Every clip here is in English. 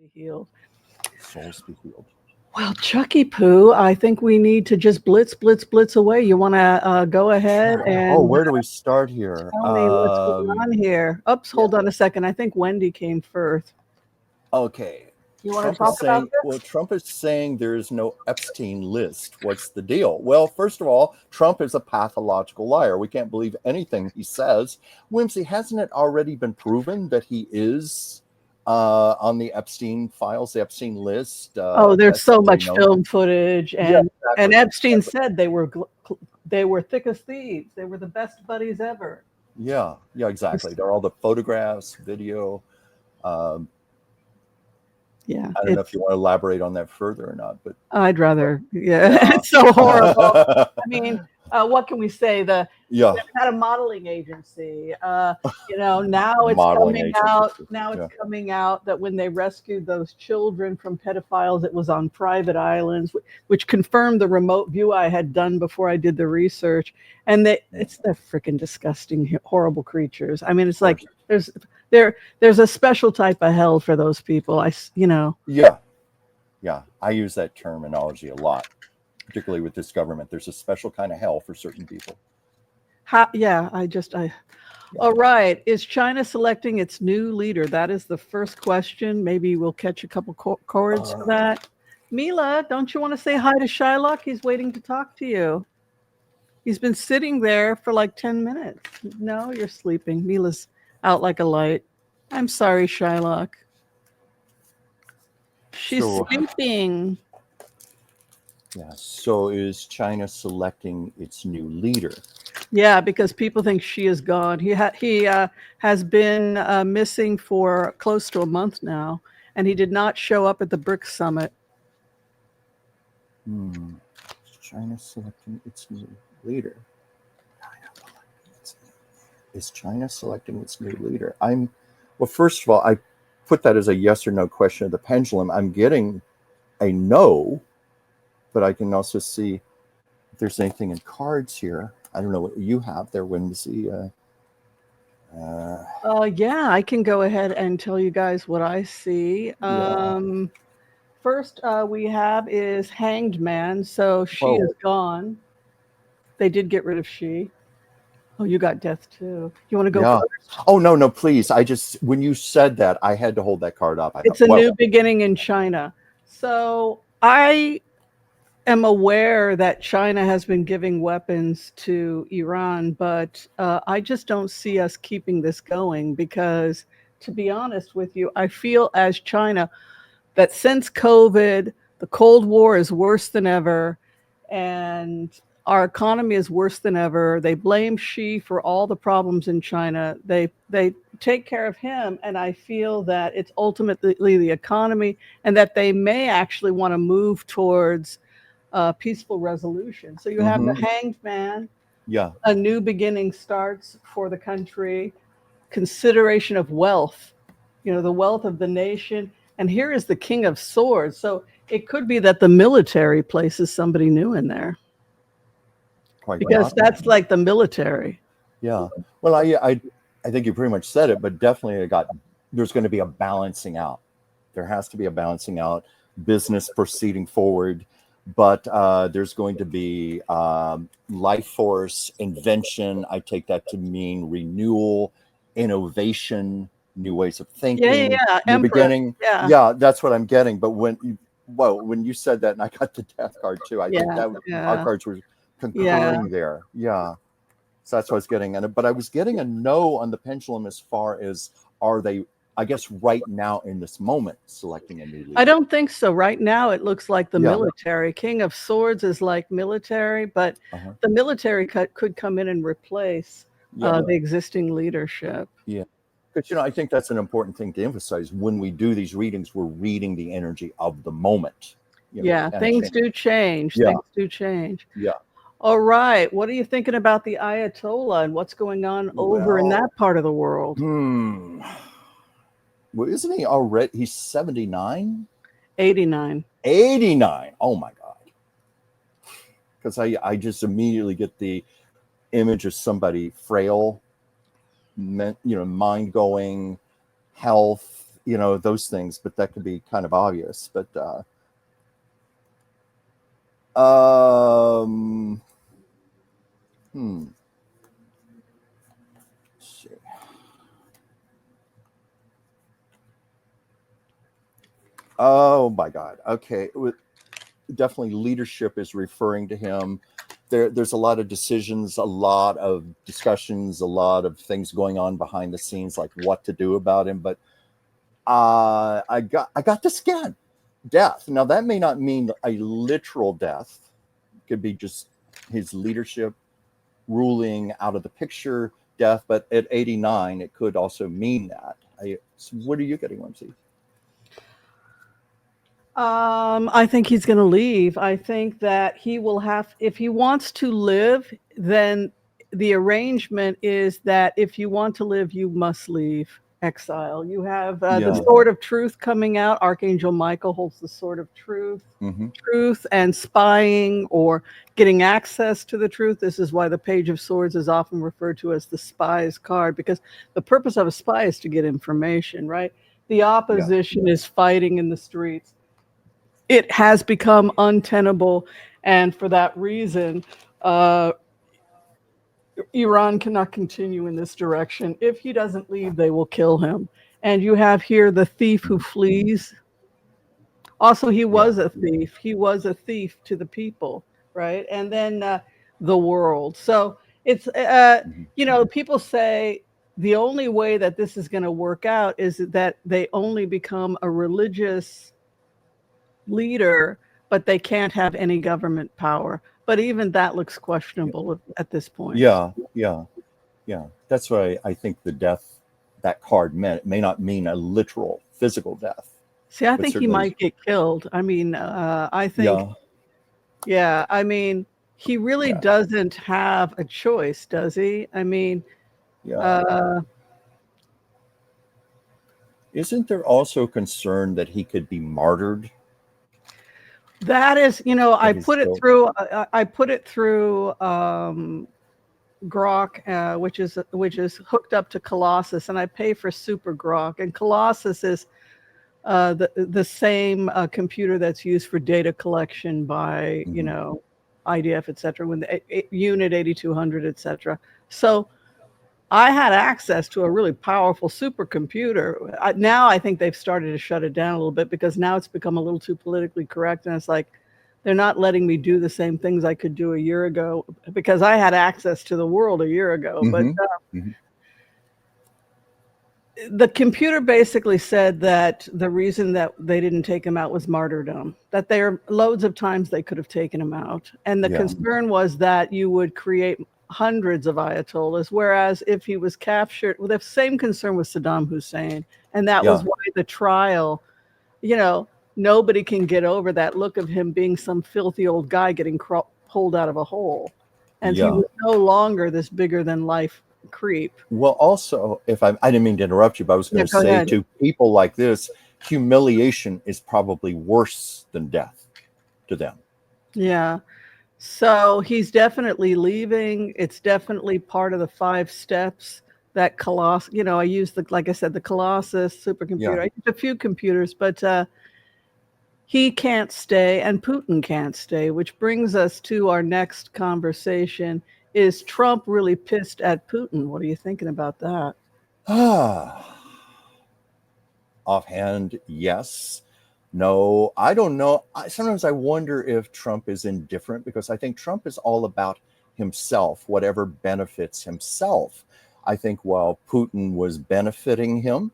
be healed. Souls be healed. Well, Chucky Poo, I think we need to just blitz away. You want to go ahead and where do we start here? tell me what's going on here? Oops, hold on a second. I think Wendy came first. Okay. You want to talk about this? Well, Trump is saying there is no Epstein list. What's the deal? Well, first of all, Trump is a pathological liar. We can't believe anything he says. Whimsy, hasn't it already been proven that he is on the Epstein files, the Epstein list? There's so much film footage, and exactly. and Epstein said they were thick as thieves. They were the best buddies ever. Yeah, exactly. There are all the photographs, video. Yeah, I don't know if you want to elaborate on that further or not, but I'd rather. Yeah. It's so horrible. I mean, what can we say? They had a modeling agency. Now it's coming out. Now it's coming out that when they rescued those children from pedophiles, it was on private islands, which confirmed the remote view I had done before I did the research. And they're freaking disgusting, horrible creatures. I mean, it's like there's a special type of hell for those people. Yeah, I use that terminology a lot, particularly with this government. There's a special kind of hell for certain people. All right. Is China selecting its new leader? That is the first question. Maybe we'll catch a couple chords for that. Mila, don't you want to say hi to Shylock? He's waiting to talk to you. He's been sitting there for like 10 minutes. No, you're sleeping. Mila's out like a light. I'm sorry, Shylock. She's sleeping. Yeah. So is China selecting its new leader? Yeah, because people think Xi is gone. He has been missing for close to a month now, and he did not show up at the BRICS summit. Is China selecting its new leader? Is China selecting its new leader? Well, first of all, I put that as a yes or no question of the pendulum. I'm getting a no, but I can also see if there's anything in cards here. I don't know what you have there, Whimsy. I can go ahead and tell you guys what I see. First we have is Hanged Man. So Xi is gone. They did get rid of Xi. Oh, you got death too. You want to go first? Oh, no, please. When you said that, I had to hold that card up. It's a new beginning in China. So I am aware that China has been giving weapons to Iran, but I just don't see us keeping this going because, to be honest with you, I feel as China that since COVID, the Cold War is worse than ever, and our economy is worse than ever. They blame Xi for all the problems in China. They take care of him, and I feel that it's ultimately the economy, and that they may actually want to move towards peaceful resolution. So you have the Hanged Man. Yeah. A new beginning starts for the country. Consideration of wealth, the wealth of the nation. And here is the King of Swords. So it could be that the military places somebody new in there. Because that's like the military. Yeah. Well, I think you pretty much said it, but definitely there's going to be a balancing out. There has to be a balancing out, business proceeding forward, but there's going to be life force, invention. I take that to mean renewal, innovation, new ways of thinking. New beginning. Yeah, that's what I'm getting. But when you said that, and I got the death card too, I think that our cards were concurring there. Yeah. So that's what I was getting. But I was getting a no on the pendulum as far as, are they, I guess, right now in this moment selecting a new leader? I don't think so. Right now it looks like the military. King of Swords is like military, but the military could come in and replace the existing leadership. Yeah. Because, I think that's an important thing to emphasize. When we do these readings, we're reading the energy of the moment. Things do change. Yeah. Things do change. Yeah. All right. What are you thinking about the Ayatollah and what's going on over in that part of the world? Well, isn't he already? He's 79? 89. 89. Oh, my God. Because I just immediately get the image of somebody frail, mind going, health, those things, but that could be kind of obvious. But um, let's see. Oh my God. Okay. Definitely leadership is referring to him. There's a lot of decisions, a lot of discussions, a lot of things going on behind the scenes, like what to do about him. But I got the scan death. Now that may not mean a literal death. It could be just his leadership ruling out of the picture death. But at 89, it could also mean that. So what are you getting, Whimsy? I think he's going to leave. I think that he will have, if he wants to live, then the arrangement is that if you want to live, you must leave exile. You have the sword of truth coming out. Archangel Michael holds the sword of truth. Truth and spying or getting access to the truth. This is why the Page of Swords is often referred to as the spy's card, because the purpose of a spy is to get information, right? The opposition is fighting in the streets. It has become untenable, and for that reason, Iran cannot continue in this direction. If he doesn't leave, they will kill him. And you have here the thief who flees. Also, he was a thief. He was a thief to the people, right? And then the world. So it's, people say the only way that this is going to work out is that they only become a religious leader, but they can't have any government power. But even that looks questionable at this point. Yeah. That's why I think the death that card meant. It may not mean a literal physical death. See, I think he might get killed. I mean, I think, I mean, he really doesn't have a choice, does he? I mean, isn't there also concern that he could be martyred? That is, I put it through Grok, which is hooked up to Colossus, and I pay for Super Grok, and Colossus is the same computer that's used for data collection by IDF, etc. When the Unit 8200, etc. So I had access to a really powerful supercomputer. Now I think they've started to shut it down a little bit because now it's become a little too politically correct, and it's like they're not letting me do the same things I could do a year ago because I had access to the world a year ago. But the computer basically said that the reason that they didn't take him out was martyrdom, that there are loads of times they could have taken him out. And the concern was that you would create hundreds of Ayatollahs, whereas if he was captured, the same concern was Saddam Hussein. And that was why the trial, nobody can get over that look of him being some filthy old guy getting pulled out of a hole. And he was no longer this bigger than life creep. Well, also, if I didn't mean to interrupt you, but I was going to say to people like this, humiliation is probably worse than death to them. Yeah. So he's definitely leaving. It's definitely part of the 5 steps that Colossus, I used like I said, the Colossus supercomputer. I used a few computers, but he can't stay and Putin can't stay, which brings us to our next conversation. Is Trump really pissed at Putin? What are you thinking about that? Offhand, yes. No, I don't know. Sometimes I wonder if Trump is indifferent because I think Trump is all about himself, whatever benefits himself. I think while Putin was benefiting him,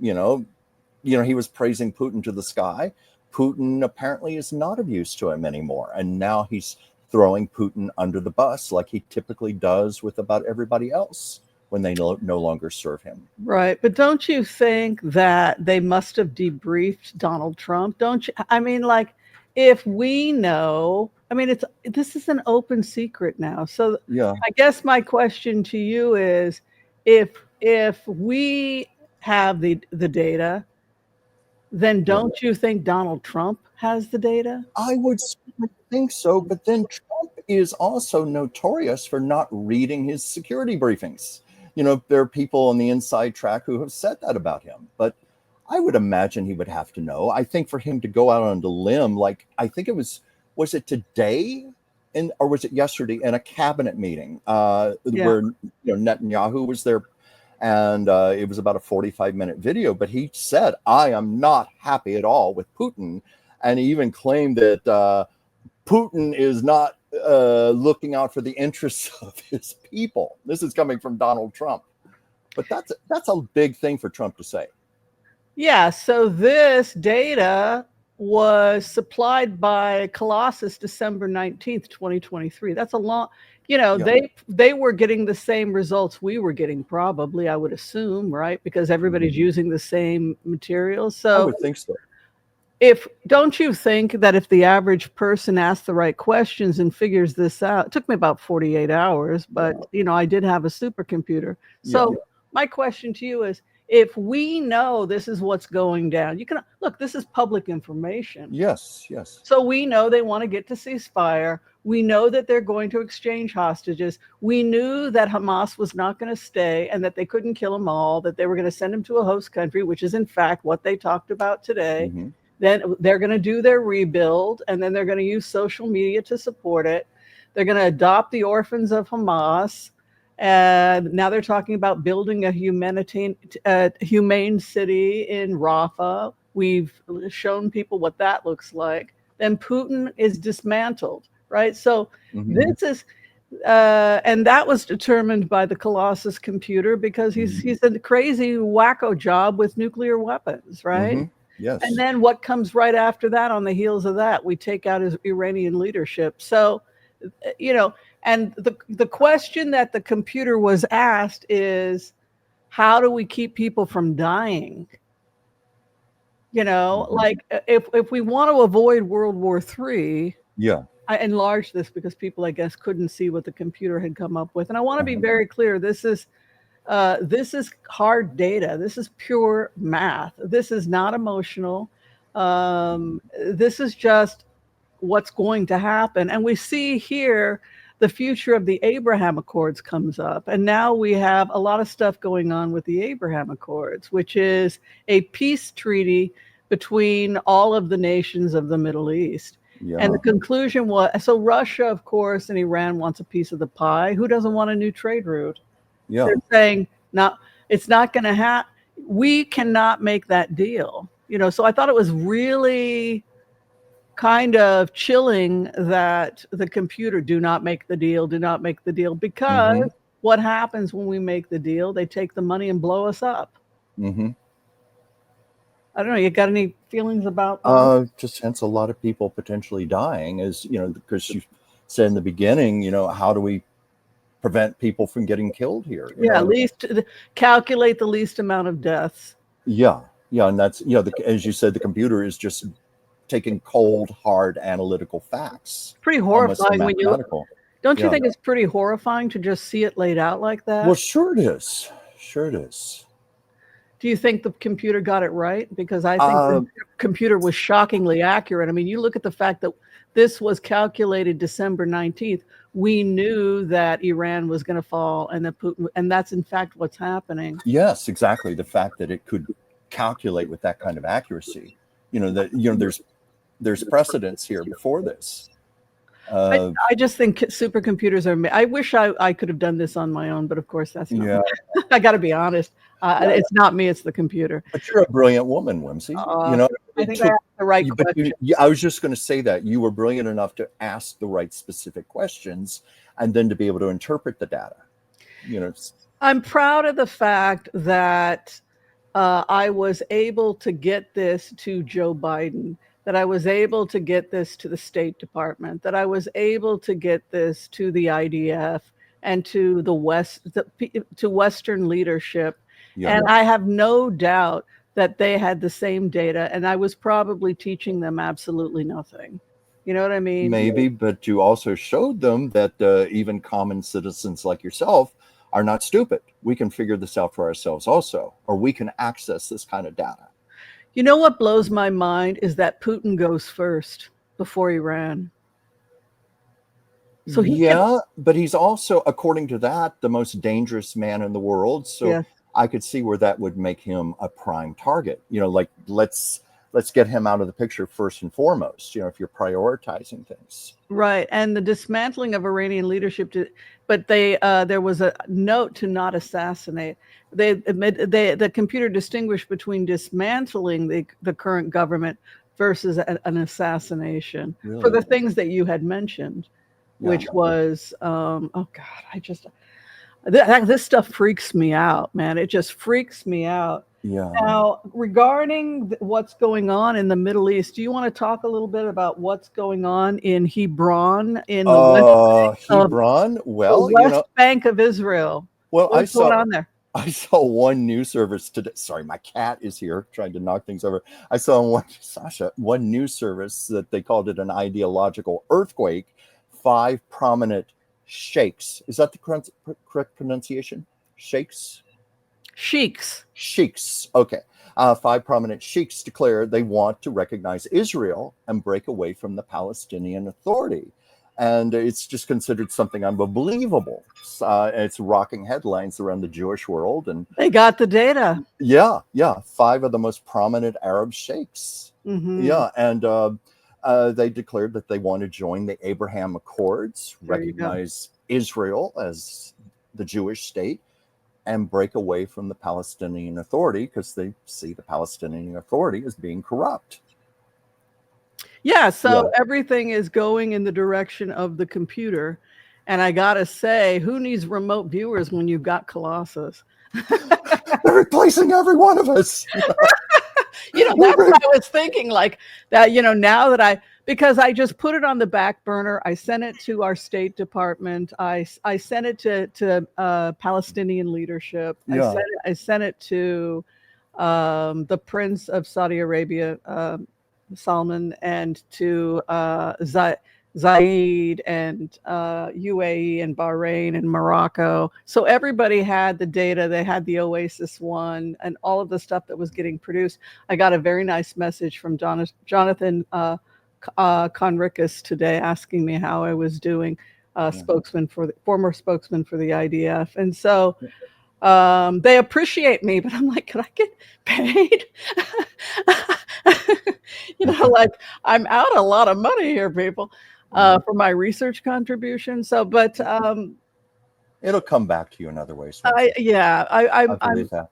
he was praising Putin to the sky. Putin apparently is not of use to him anymore. And now he's throwing Putin under the bus like he typically does with about everybody else when they no longer serve him. Right. But don't you think that they must have debriefed Donald Trump? Don't you? I mean, like, if we know, I mean, this is an open secret now. So I guess my question to you is, if we have the data, then don't you think Donald Trump has the data? I would certainly think so. But then Trump is also notorious for not reading his security briefings. There are people on the inside track who have said that about him. But I would imagine he would have to know. I think for him to go out on the limb, like I think it was it today, or was it yesterday in a cabinet meeting Yeah. where Netanyahu was there, and it was about a 45-minute video. But he said, "I am not happy at all with Putin," and he even claimed that Putin is not looking out for the interests of his people. This is coming from Donald Trump, but that's a big thing for Trump to say. Yeah, so this data was supplied by Colossus December 19th, 2023. That's a long, Yeah. they were getting the same results we were getting, probably, I would assume, right? Because everybody's using the same materials. I So would think so. don't you think that if the average person asks the right questions and figures this out, it took me about 48 hours, but I did have a supercomputer. So my question to you is, if we know this is what's going down, you can look, this is public information. Yes, yes. So we know they want to get to ceasefire. We know that they're going to exchange hostages. We knew that Hamas was not going to stay and that they couldn't kill them all, that they were going to send them to a host country, which is in fact what they talked about today. Mm-hmm. Then they're going to do their rebuild, and then they're going to use social media to support it. They're going to adopt the orphans of Hamas. And now they're talking about building a humane city in Rafah. We've shown people what that looks like. Then Putin is dismantled, right? So this is, and that was determined by the Colossus computer because he's a crazy wacko job with nuclear weapons, right? Yes. And then what comes right after that, on the heels of that, we take out his Iranian leadership. So, and the question that the computer was asked is, how do we keep people from dying? Like if we want to avoid World War III, I enlarged this because people, I guess, couldn't see what the computer had come up with. And I want to be very clear. This is hard data. This is pure math. This is not emotional. This is just what's going to happen. And we see here the future of the Abraham Accords comes up. And now we have a lot of stuff going on with the Abraham Accords, which is a peace treaty between all of the nations of the Middle East. And the conclusion was, so Russia, of course, and Iran wants a piece of the pie. Who doesn't want a new trade route? They're saying, no, it's not going to happen. We cannot make that deal. So I thought it was really kind of chilling that the computer do not make the deal, because what happens when we make the deal? They take the money and blow us up. I don't know. You got any feelings about that? Just hence a lot of people potentially dying, is because you said in the beginning, how do we prevent people from getting killed here? At least calculate the least amount of deaths. And that's as you said, the computer is just taking cold, hard analytical facts. Pretty horrifying when you look. Don't you think it's pretty horrifying to just see it laid out like that? Well, sure it is. Do you think the computer got it right? Because I think the computer was shockingly accurate. I mean, you look at the fact that this was calculated December 19th. We knew that Iran was going to fall, and that Putin, and that's in fact what's happening. Yes, exactly. The fact that it could calculate with that kind of accuracy, there's precedence here before this. I just think supercomputers are. I wish I could have done this on my own, but of course that's not. I got to be honest. It's not me; it's the computer. But you're a brilliant woman, Whimsy. I think I asked the right question. I was just going to say that you were brilliant enough to ask the right specific questions, and then to be able to interpret the data. I'm proud of the fact that I was able to get this to Joe Biden, that I was able to get this to the State Department, that I was able to get this to the IDF and to to Western leadership. And I have no doubt that they had the same data, and I was probably teaching them absolutely nothing. You know what I mean? Maybe, but you also showed them that even common citizens like yourself are not stupid. We can figure this out for ourselves also, or we can access this kind of data. You know what blows my mind is that Putin goes first before Iran. So but he's also, according to that, the most dangerous man in the world. So I could see where that would make him a prime target. Like let's get him out of the picture first and foremost. If you're prioritizing things. Right, and the dismantling of Iranian leadership. But there was a note to not assassinate. The computer distinguished between dismantling the current government versus an assassination for the Really? things that you had mentioned, which Yeah. was oh God, this stuff freaks me out, man. It just freaks me out. Yeah. Now, regarding what's going on in the Middle East, do you want to talk a little bit about what's going on in Hebron, in Hebron. the Well, West Bank of Israel? well, I What's going saw on there? I saw one news service today. Sorry, my cat is here trying to knock things over. I saw one news service that they called it an ideological earthquake. 5 prominent sheikhs. Is that the correct pronunciation? Sheikhs? Sheiks. Sheikhs. Okay. 5 prominent sheikhs declare they want to recognize Israel and break away from the Palestinian Authority. And it's just considered something unbelievable. It's rocking headlines around the Jewish world. And They got the data. yeah, 5 of the most prominent Arab sheikhs. Mm-hmm. Yeah, and they declared that they want to join the Abraham Accords, recognize Israel as the Jewish state, and break away from the Palestinian Authority because they see the Palestinian Authority as being corrupt. Yeah, so everything is going in the direction of the computer. And I got to say, who needs remote viewers when you've got Colossus? They're replacing every one of us. That's what I was thinking, like that, now that because I just put it on the back burner. I sent it to our State Department. I sent it to Palestinian leadership. Yeah. I sent it to the Prince of Saudi Arabia, Salman, and to Zayed and UAE and Bahrain and Morocco. So everybody had the data. They had the Oasis one and all of the stuff that was getting produced. I got a very nice message from Jonathan Conricus today asking me how I was doing, former spokesman for the IDF. And so they appreciate me, but I'm like, could I get paid? Like I'm out a lot of money here, people, for my research contribution. So, but it'll come back to you in other ways. I'm believe that.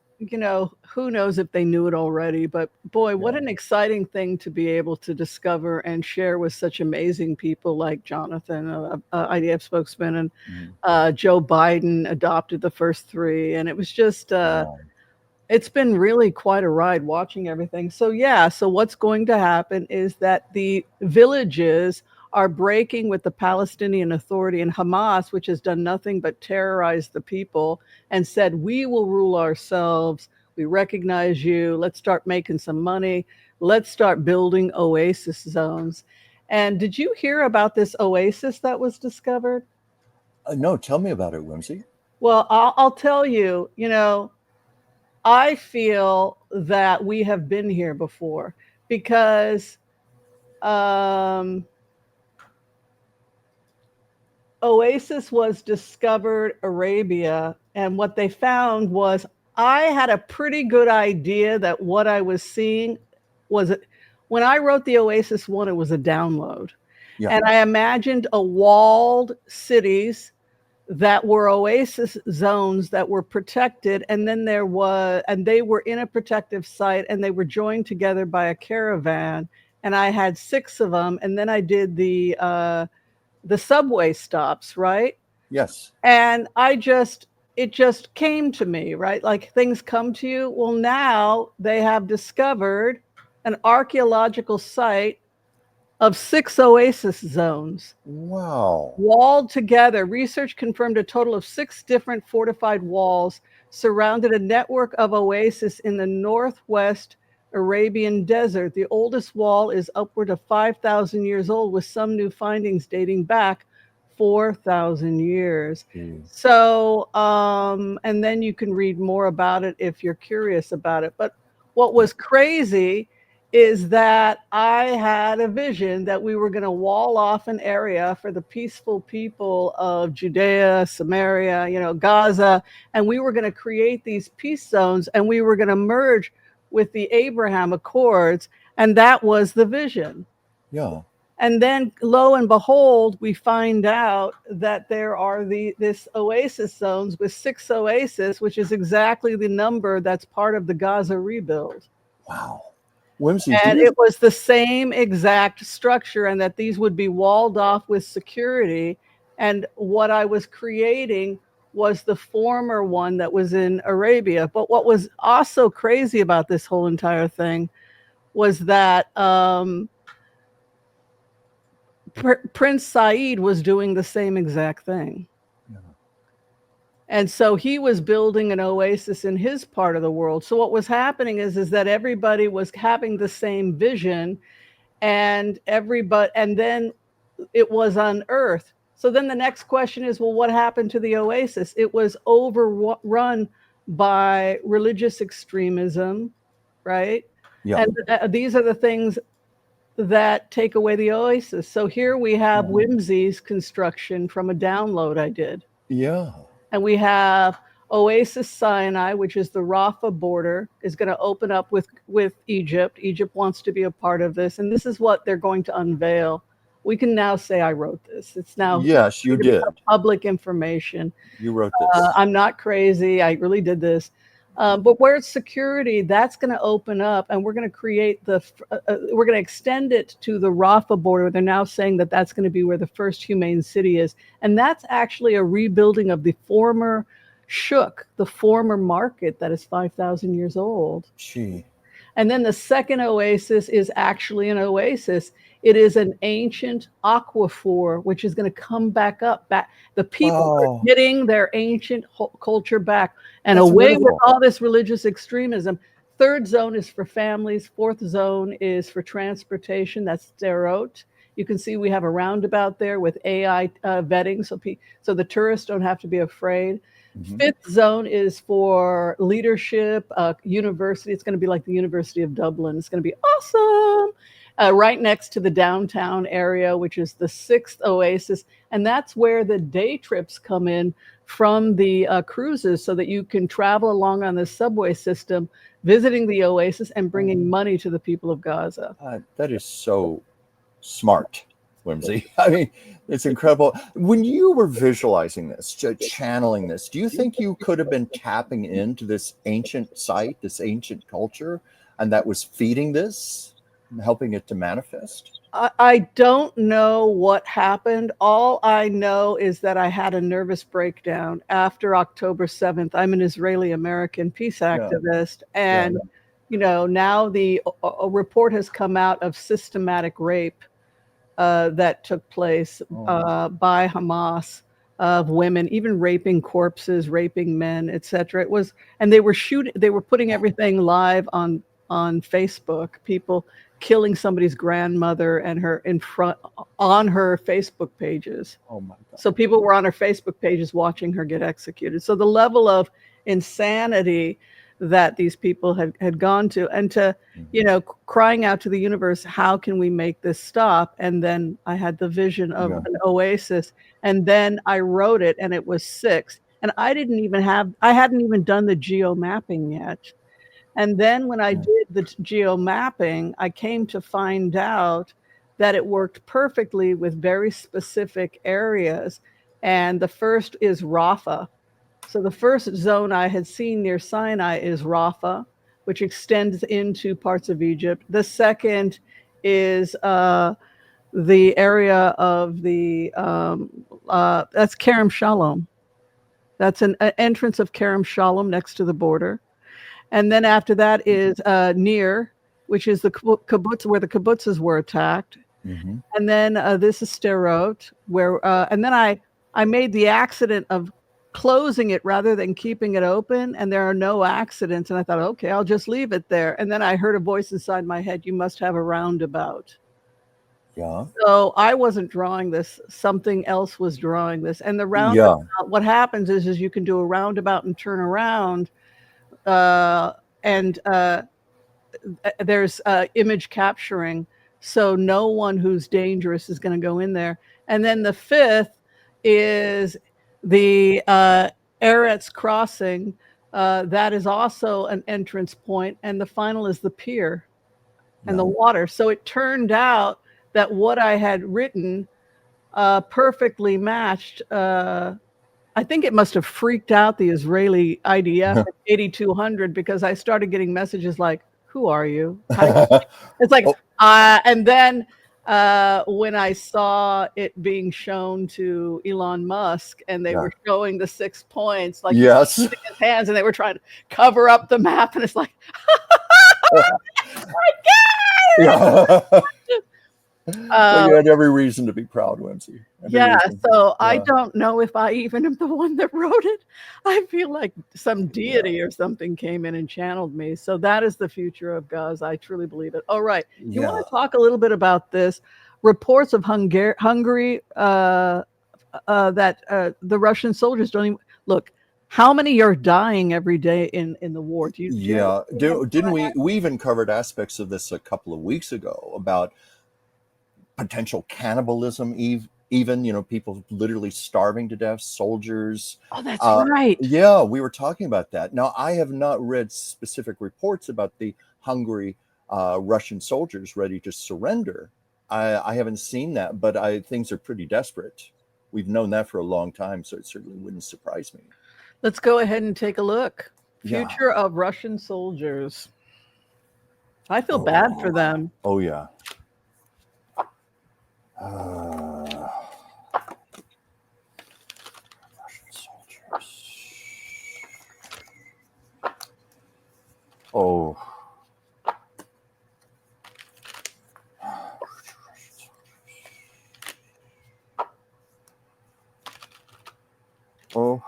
Who knows if they knew it already, but boy, what an exciting thing to be able to discover and share with such amazing people like Jonathan, IDF spokesman, and Joe Biden adopted the first 3. And it was just, it's been really quite a ride watching everything. So what's going to happen is that the villages are breaking with the Palestinian Authority and Hamas, which has done nothing but terrorize the people and said, we will rule ourselves. We recognize you. Let's start making some money. Let's start building oasis zones. And did you hear about this oasis that was discovered? No, tell me about it, Whimsy. Well, I'll tell you, I feel that we have been here before because Oasis was discovered Arabia, and what they found was I had a pretty good idea that what I was seeing was when I wrote the Oasis one, it was a download. Yeah. And I imagined a walled cities that were oasis zones that were protected, and then they were in a protective site, and they were joined together by a caravan, and I had 6 of them, and then I did the subway stops, right? Yes. And it just came to me, right? Like things come to you. Well, now they have discovered an archaeological site of 6 oasis zones. Wow. Walled together. Research confirmed a total of 6 different fortified walls surrounded a network of oases in the northwest Arabian desert. The oldest wall is upward of 5,000 years old, with some new findings dating back 4,000 years. So, and then you can read more about it if you're curious about it. But what was crazy is that I had a vision that we were going to wall off an area for the peaceful people of Judea, Samaria, Gaza, and we were going to create these peace zones, and we were going to merge with the Abraham Accords, and that was the vision. Yeah. And then, lo and behold, we find out that there are this oasis zones with 6 oases, which is exactly the number that's part of the Gaza rebuild. Wow. Whimsy, And it was the same exact structure, and that these would be walled off with security. And what I was creating was the former one that was in Arabia. But what was also crazy about this whole entire thing was that Prince Saeed was doing the same exact thing. Yeah. And so he was building an oasis in his part of the world. So what was happening is that everybody was having the same vision, and then it was unearthed. So then the next question is, well, what happened to the oasis? It was overrun by religious extremism, right? Yeah. And these are the things that take away the oasis. So here we have Whimsy's construction from a download I did. Yeah. And we have Oasis Sinai, which is the Rafah border, is going to open up with Egypt. Egypt wants to be a part of this. And this is what they're going to unveil. We can now say I wrote this. It's now yes, you did. Public information. You wrote this. I'm not crazy. I really did this. But where it's security, that's going to open up, and we're going to create we're going to extend it to the Rafah border. They're now saying that that's going to be where the first humane city is. And that's actually a rebuilding of the former Shuk, the former market that is 5,000 years old. Gee. And then the second oasis is actually an oasis. It is an ancient aquifer, which is going to come back up. The people are getting their ancient culture back, and that's away wonderful. With all this religious extremism. Third zone is for families. Fourth zone is for transportation. That's Sderot. You can see we have a roundabout there with AI vetting, so the tourists don't have to be afraid. Mm-hmm. Fifth zone is for leadership, university. It's going to be like the University of Dublin. It's going to be awesome. Right next to the downtown area, which is the sixth oasis. And that's where the day trips come in from the cruises, so that you can travel along on the subway system, visiting the oasis and bringing money to the people of Gaza. That is so smart, Whimsy. I mean, it's incredible. When you were visualizing this, channeling this, do you think you could have been tapping into this ancient site, this ancient culture, and that was feeding this, helping it to manifest? I don't know what happened. All I know is that I had a nervous breakdown after October 7th. I'm an Israeli American peace activist. And, now a report has come out of systematic rape that took place by Hamas of women, even raping corpses, raping men, etc. And they were putting everything live on Facebook, people killing somebody's grandmother and her on her Facebook pages. Oh my God. So people were on her Facebook pages watching her get executed. So the level of insanity that these people had gone to, and to, crying out to the universe, how can we make this stop? And then I had the vision of an oasis, and then I wrote it, and it was 6. And I hadn't even done the geo mapping yet. And then when I did the geo mapping, I came to find out that it worked perfectly with very specific areas. And the first is Rafah. So the first zone I had seen near Sinai is Rafah, which extends into parts of Egypt. The second is the area of that's Kerem Shalom. That's an entrance of Kerem Shalom next to the border. And then after that is Nir, which is the kibbutz where the kibbutzes were attacked. Mm-hmm. And then this is Sderot, where and then I made the accident of closing it rather than keeping it open, and there are no accidents. And I thought, okay, I'll just leave it there. And then I heard a voice inside my head, you must have a roundabout. Yeah. So I wasn't drawing this. Something else was drawing this. And the roundabout, what happens is you can do a roundabout and turn around. And there's image capturing, so no one who's dangerous is going to go in there. And then the fifth is the Eretz crossing. That is also an entrance point, and the final is the pier and the water. So it turned out that what I had written perfectly matched. I think it must have freaked out the Israeli IDF at 8200, because I started getting messages like, "Who are you?" It's like, and then when I saw it being shown to Elon Musk, and they were showing the 6 points, like Yes. using his hands, and they were trying to cover up the map, and it's like, oh my God! So you had every reason to be proud, Whimsy. So I don't know if I even am the one that wrote it. I feel like some deity or something came in and channeled me. So that is the future of Gaza. I truly believe it. All right. You want to talk a little bit about this? Reports of Hungary that the Russian soldiers don't even look. How many are dying every day in the war? Do you? Didn't we even covered aspects of this a couple of weeks ago about potential cannibalism, even people literally starving to death, soldiers. Oh, that's right. Yeah, we were talking about that. Now, I have not read specific reports about the Hungary Russian soldiers ready to surrender. I haven't seen that, but things are pretty desperate. We've known that for a long time, so it certainly wouldn't surprise me. Let's go ahead and take a look. Future of Russian soldiers. I feel bad for them. Oh, yeah. Russian soldiers. Oh. Oh.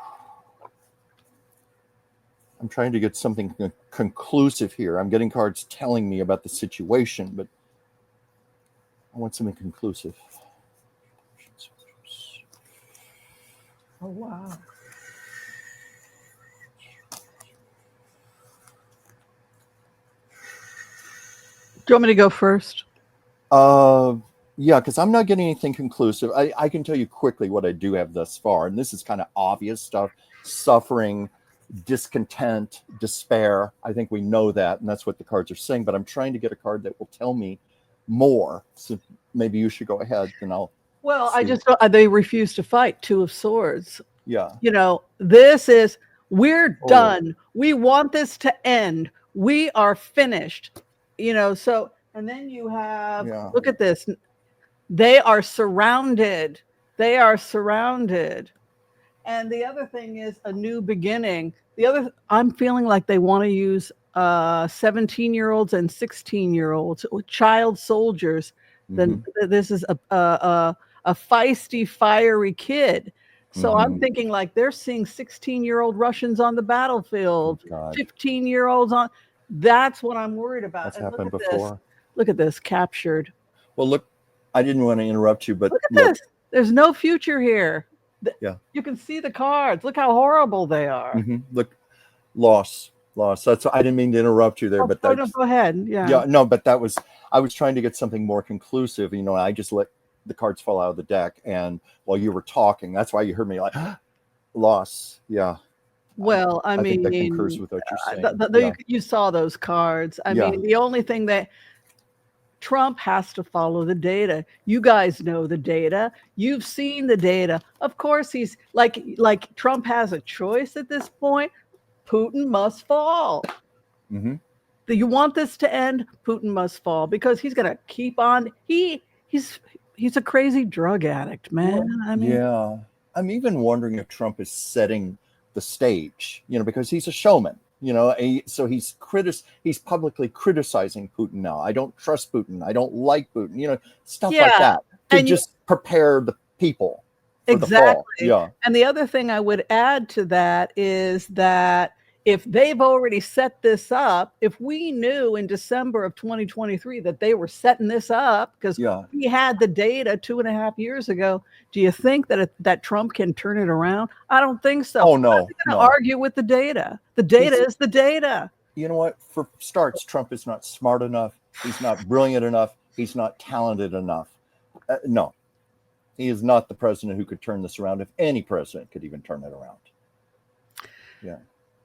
I'm trying to get something conclusive here. I'm getting cards telling me about the situation, but I want something conclusive. Oh, wow. Do you want me to go first? Yeah, because I'm not getting anything conclusive. I can tell you quickly what I do have thus far, and this is kind of obvious stuff: suffering, discontent, despair. I think we know that, and that's what the cards are saying. But I'm trying to get a card that will tell me more. So maybe you should go ahead, and I'll. Well, I just they refuse to fight. Two of Swords. Yeah. This is, we're done. We want this to end. We are finished. So, and then you have, look at this. They are surrounded. They are surrounded. And the other thing is a new beginning. I'm feeling like they want to use 17-year-olds and 16-year-olds, child soldiers. Then this is a feisty, fiery kid. So I'm thinking like they're seeing 16-year-old Russians on the battlefield, 15-year-olds on. That's what I'm worried about. That's happened before. Look at this, captured. Well, look, I didn't want to interrupt you, but look at this. There's no future here. Yeah. You can see the cards. Look how horrible they are. Look, loss. That's, I didn't mean to interrupt you there, but no, go ahead. Yeah, no, but I was trying to get something more conclusive. I just let the cards fall out of the deck, and while you were talking, that's why you heard me like loss. Yeah. Well, I mean, think that concurs with what you're saying. You saw those cards. I mean, the only thing that Trump has to follow the data. You guys know the data. You've seen the data. Of course, he's like Trump has a choice at this point. Putin must fall. Do you want this to end? Putin must fall, because he's going to keep on. He's a crazy drug addict, man. I mean, yeah. I'm even wondering if Trump is setting the stage, because he's a showman. So he's publicly criticizing Putin now. I don't trust Putin. I don't like Putin. Stuff like that to just prepare the people for the fall. Yeah. And the other thing I would add to that is that if they've already set this up, if we knew in December of 2023 that they were setting this up, because we had the data 2.5 years ago, do you think that Trump can turn it around? I don't think so. Oh, no. I'm going to argue with the data. The data is the data. you know what? For starts, Trump is not smart enough. He's not brilliant enough. He's not talented enough. No, he is not the president who could turn this around. If any president could even turn it around. Yeah.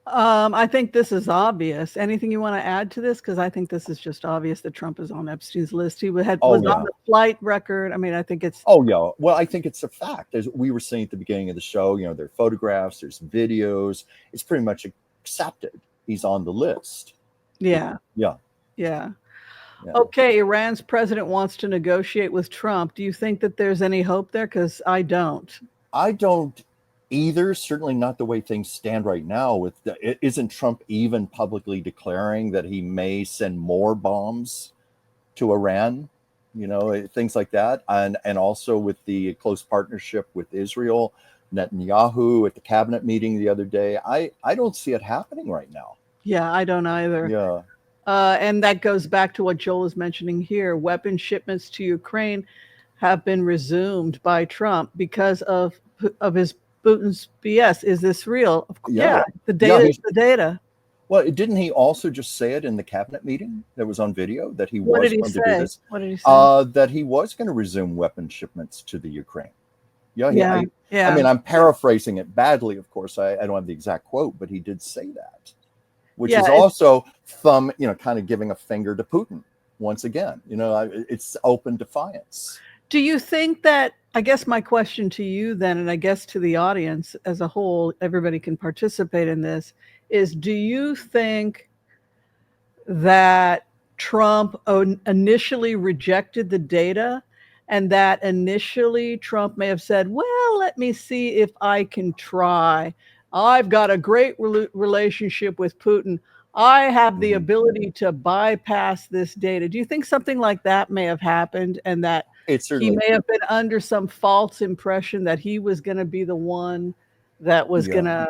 I think this is obvious. Anything you want to add to this? Because I think this is just obvious that Trump is on Epstein's list. He was on the flight record. I mean, I think it's. Oh, yeah. Well, I think it's a fact. As we were saying at the beginning of the show, there are photographs, there's videos. It's pretty much accepted. He's on the list. Yeah. Yeah. Yeah. Okay, Iran's president wants to negotiate with Trump. Do you think that there's any hope there? Because I don't. I don't either. Certainly not the way things stand right now. Isn't Trump even publicly declaring that he may send more bombs to Iran? Things like that, and also with the close partnership with Israel, Netanyahu at the cabinet meeting the other day. I don't see it happening right now. Yeah, I don't either. Yeah. And that goes back to what Joel is mentioning here. Weapon shipments to Ukraine have been resumed by Trump because of his Putin's BS. Is this real? Yeah, the data is the data. Well, didn't he also just say it in the cabinet meeting that was on video that he was going to do this? What did he say? That he was going to resume weapon shipments to the Ukraine. Yeah. I mean, I'm paraphrasing it badly, of course. I don't have the exact quote, but he did say that. Which is also kind of giving a finger to Putin once again. It's open defiance. Do you think that, I guess my question to you then, and I guess to the audience as a whole, everybody can participate in this, is do you think that Trump initially rejected the data and that initially Trump may have said, well, let me see if I can try. I've got a great relationship with Putin. I have the ability to bypass this data. Do you think something like that may have happened and that he may have been under some false impression that he was going to be the one that was going to...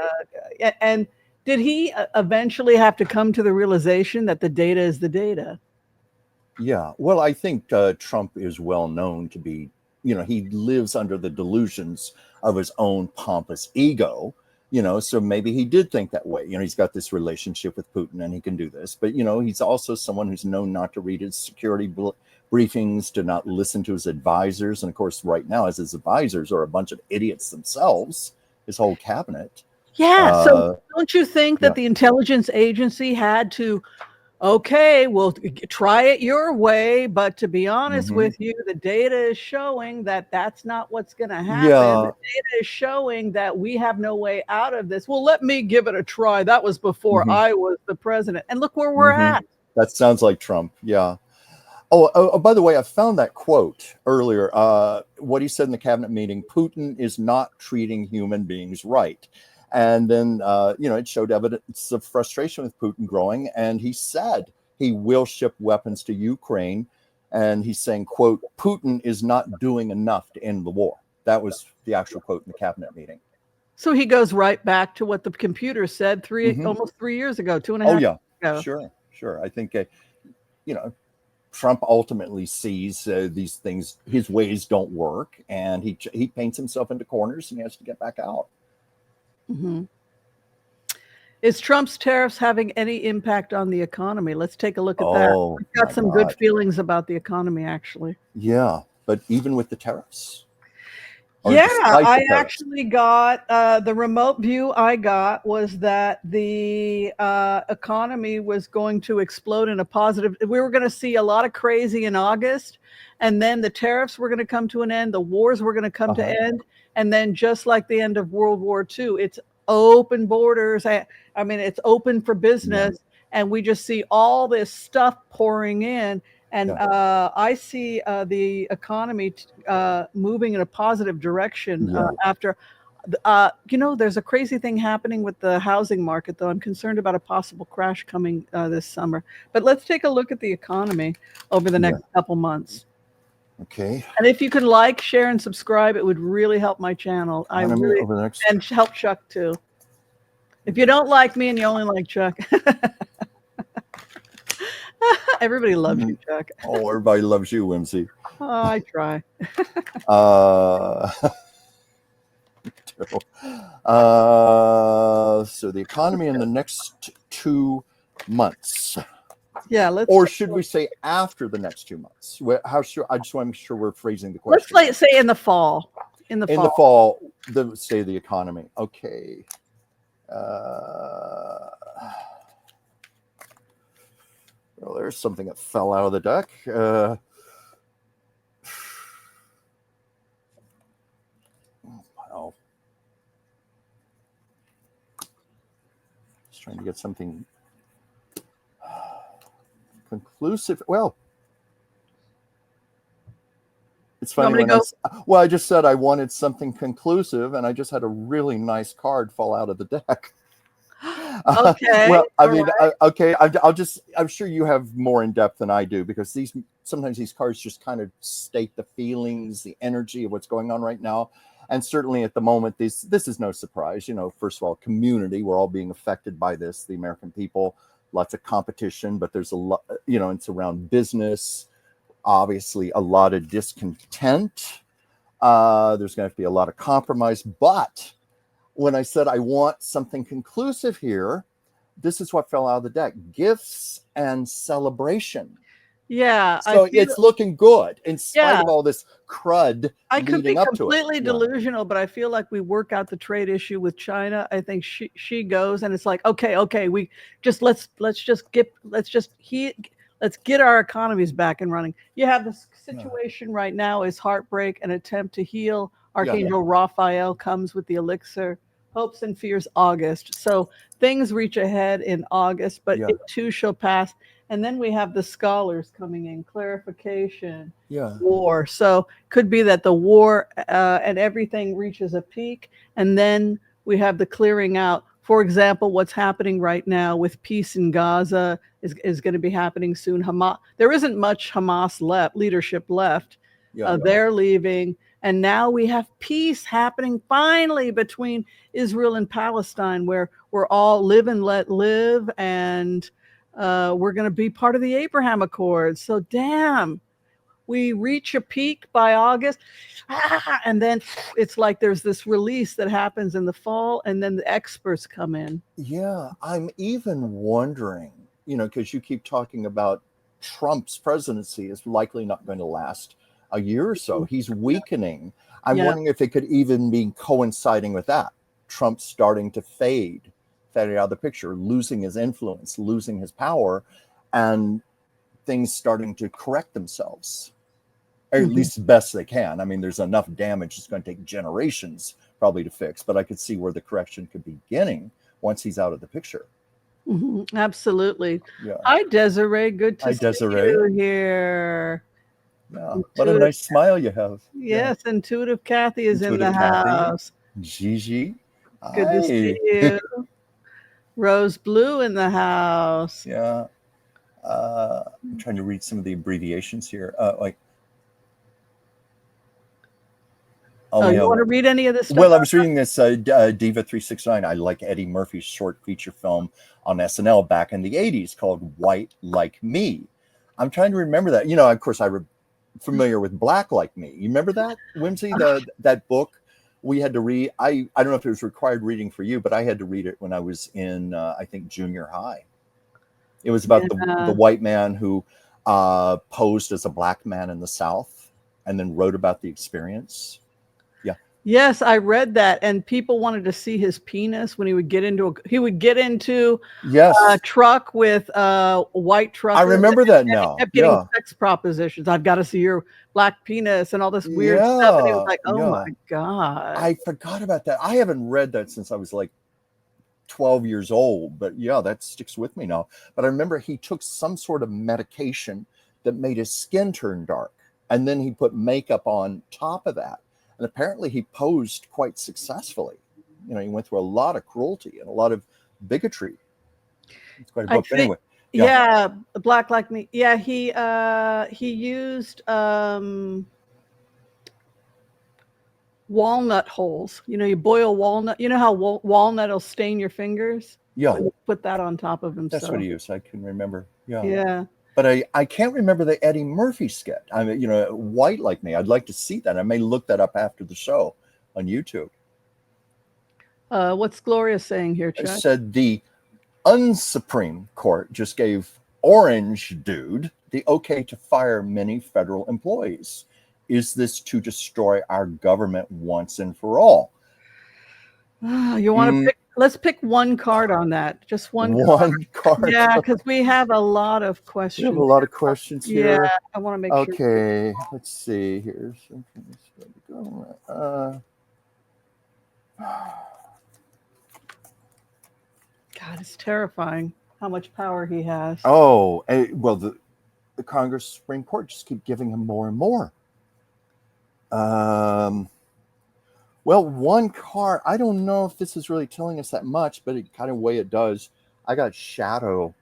And did he eventually have to come to the realization that the data is the data? Yeah. Well, I think Trump is well known to be, he lives under the delusions of his own pompous ego. So maybe he did think that way. He's got this relationship with Putin and he can do this. But, he's also someone who's known not to read his security briefings, to not listen to his advisors. And of course, right now, as his advisors are a bunch of idiots themselves, his whole cabinet. Yeah. So don't you think that the intelligence agency had to, okay, we'll try it your way, but to be honest with you, the data is showing that that's not what's going to happen. The data is showing that we have no way out of this. Well, let me give it a try. That was before I was the president. And look where we're at. That sounds like Trump. Yeah. Oh, by the way, I found that quote earlier. What he said in the cabinet meeting, Putin is not treating human beings right. And then, it showed evidence of frustration with Putin growing. And he said he will ship weapons to Ukraine. And he's saying, quote, Putin is not doing enough to end the war. That was the actual quote in the cabinet meeting. So he goes right back to what the computer said almost 3 years ago, 2.5 years ago. Sure. I think, Trump ultimately sees these things, his ways don't work. And he paints himself into corners and he has to get back out. Is Trump's tariffs having any impact on the economy? Let's take a look at that. We've got some good feelings about the economy, actually. Yeah, but even with the tariffs? I actually got, the remote view I got was that the economy was going to explode in a positive. We were going to see a lot of crazy in August, and then the tariffs were going to come to an end. The wars were going to come to end. And then just like the end of World War II, it's open borders. I mean, it's open for business. And we just see all this stuff pouring in. And I see the economy moving in a positive direction after. There's a crazy thing happening with the housing market, though. I'm concerned about a possible crash coming this summer. But let's take a look at the economy over the next couple months. Okay. And if you could like, share, and subscribe, it would really help my channel. And help Chuck too. If you don't like me and you only like Chuck, everybody loves you, Chuck. Oh, everybody loves you, Whimsy. Oh, I try. So the economy in the next 2 months. Yeah, let's. Or should we say after the next 2 months? How sure? I just want to make sure we're phrasing the Let's question. say in the fall. In the fall. fall, the state of the economy. Okay. Well, there's something that fell out of the deck. Wow. Just trying to get something conclusive. Well, it's funny when I just said I wanted something conclusive, and I just had a really nice card fall out of the deck. Okay. Well, I mean, right. Okay. I'm sure you have more in depth than I do, because sometimes these cards just kind of state the feelings, the energy of what's going on right now. And certainly at the moment, this is no surprise. First of all, community, we're all being affected by this, the American people, lots of competition, but there's a lot, it's around business, obviously a lot of discontent. There's going to have to be a lot of compromise, but when I said I want something conclusive here, this is what fell out of the deck: gifts and celebration. Yeah. So it's looking good in spite of all this crud I could be leading up to it. completely delusional, but I feel like we work out the trade issue with China. I think she goes, and it's like, okay, we just let's get our economies back and running. You have this situation right now is heartbreak, an attempt to heal. Archangel Raphael comes with the elixir. Hopes and fears, August. So things reach ahead in August, but it too shall pass. And then we have the scholars coming in, clarification, war. So could be that the war and everything reaches a peak, and then we have the clearing out. For example, what's happening right now with peace in Gaza is going to be happening soon. There isn't much Hamas leadership left. They're leaving. And now we have peace happening finally between Israel and Palestine, where we're all live and let live, and we're going to be part of the Abraham Accords. So damn, we reach a peak by August, and then it's like there's this release that happens in the fall, and then the experts come in. Yeah, I'm even wondering, because you keep talking about Trump's presidency is likely not going to last a year or so. He's weakening. I'm wondering if it could even be coinciding with that. Trump starting to fade out of the picture, losing his influence, losing his power, and things starting to correct themselves, or at least the best they can. I mean, there's enough damage, it's going to take generations probably to fix, but I could see where the correction could be beginning once he's out of the picture. Absolutely. Hi, Desiree. Good to see you here. Yeah. What a nice smile you have. Yes, Intuitive Kathy is in the house. Gigi. Good to see you. Rose Blue in the house. Yeah. I'm trying to read some of the abbreviations here. You want to read any of this stuff? Well, I was reading this Diva 369. I like Eddie Murphy's short feature film on SNL back in the 80s called White Like Me. I'm trying to remember that. Of course, I'm familiar with Black Like Me. You remember that, Whimsy? That book we had to read. I don't know if it was required reading for you, but I had to read it when I was in, I think, junior high. It was about the white man who posed as a black man in the South and then wrote about the experience. Yes, I read that, and people wanted to see his penis when he would get into a truck with white truckers. I remember that now. He kept getting sex propositions. I've got to see your black penis and all this weird stuff. And he was like, "Oh my God!" I forgot about that. I haven't read that since I was like 12 years old, but that sticks with me now. But I remember he took some sort of medication that made his skin turn dark, and then he put makeup on top of that. And apparently he posed quite successfusly. He went through a lot of cruelty and a lot of bigotry. It's quite a book. Anyway. Yeah, Black Like Me. Yeah, he used walnut holes. You boil walnut. You know how walnut will stain your fingers? Yeah. So put that on top of himself. That's what he used. I can remember. Yeah. Yeah. But I can't remember the Eddie Murphy sketch. I mean, White Like Me. I'd like to see that. I may look that up after the show on YouTube. What's Gloria saying here, Chuck? I said the unsupreme court just gave orange dude the okay to fire many federal employees. Is this to destroy our government once and for all? You want to pick? Let's pick one card on that. Just one card. One card. Yeah, because we have a lot of questions. We have a lot of questions here. Yeah, I want to make sure. Okay, let's see. Here's God, it's terrifying how much power he has. oh, well, the Congress Supreme Court just keep giving him more and more. Well, one card, I don't know if this is really telling us that much, but it kind of way it does. I got shadow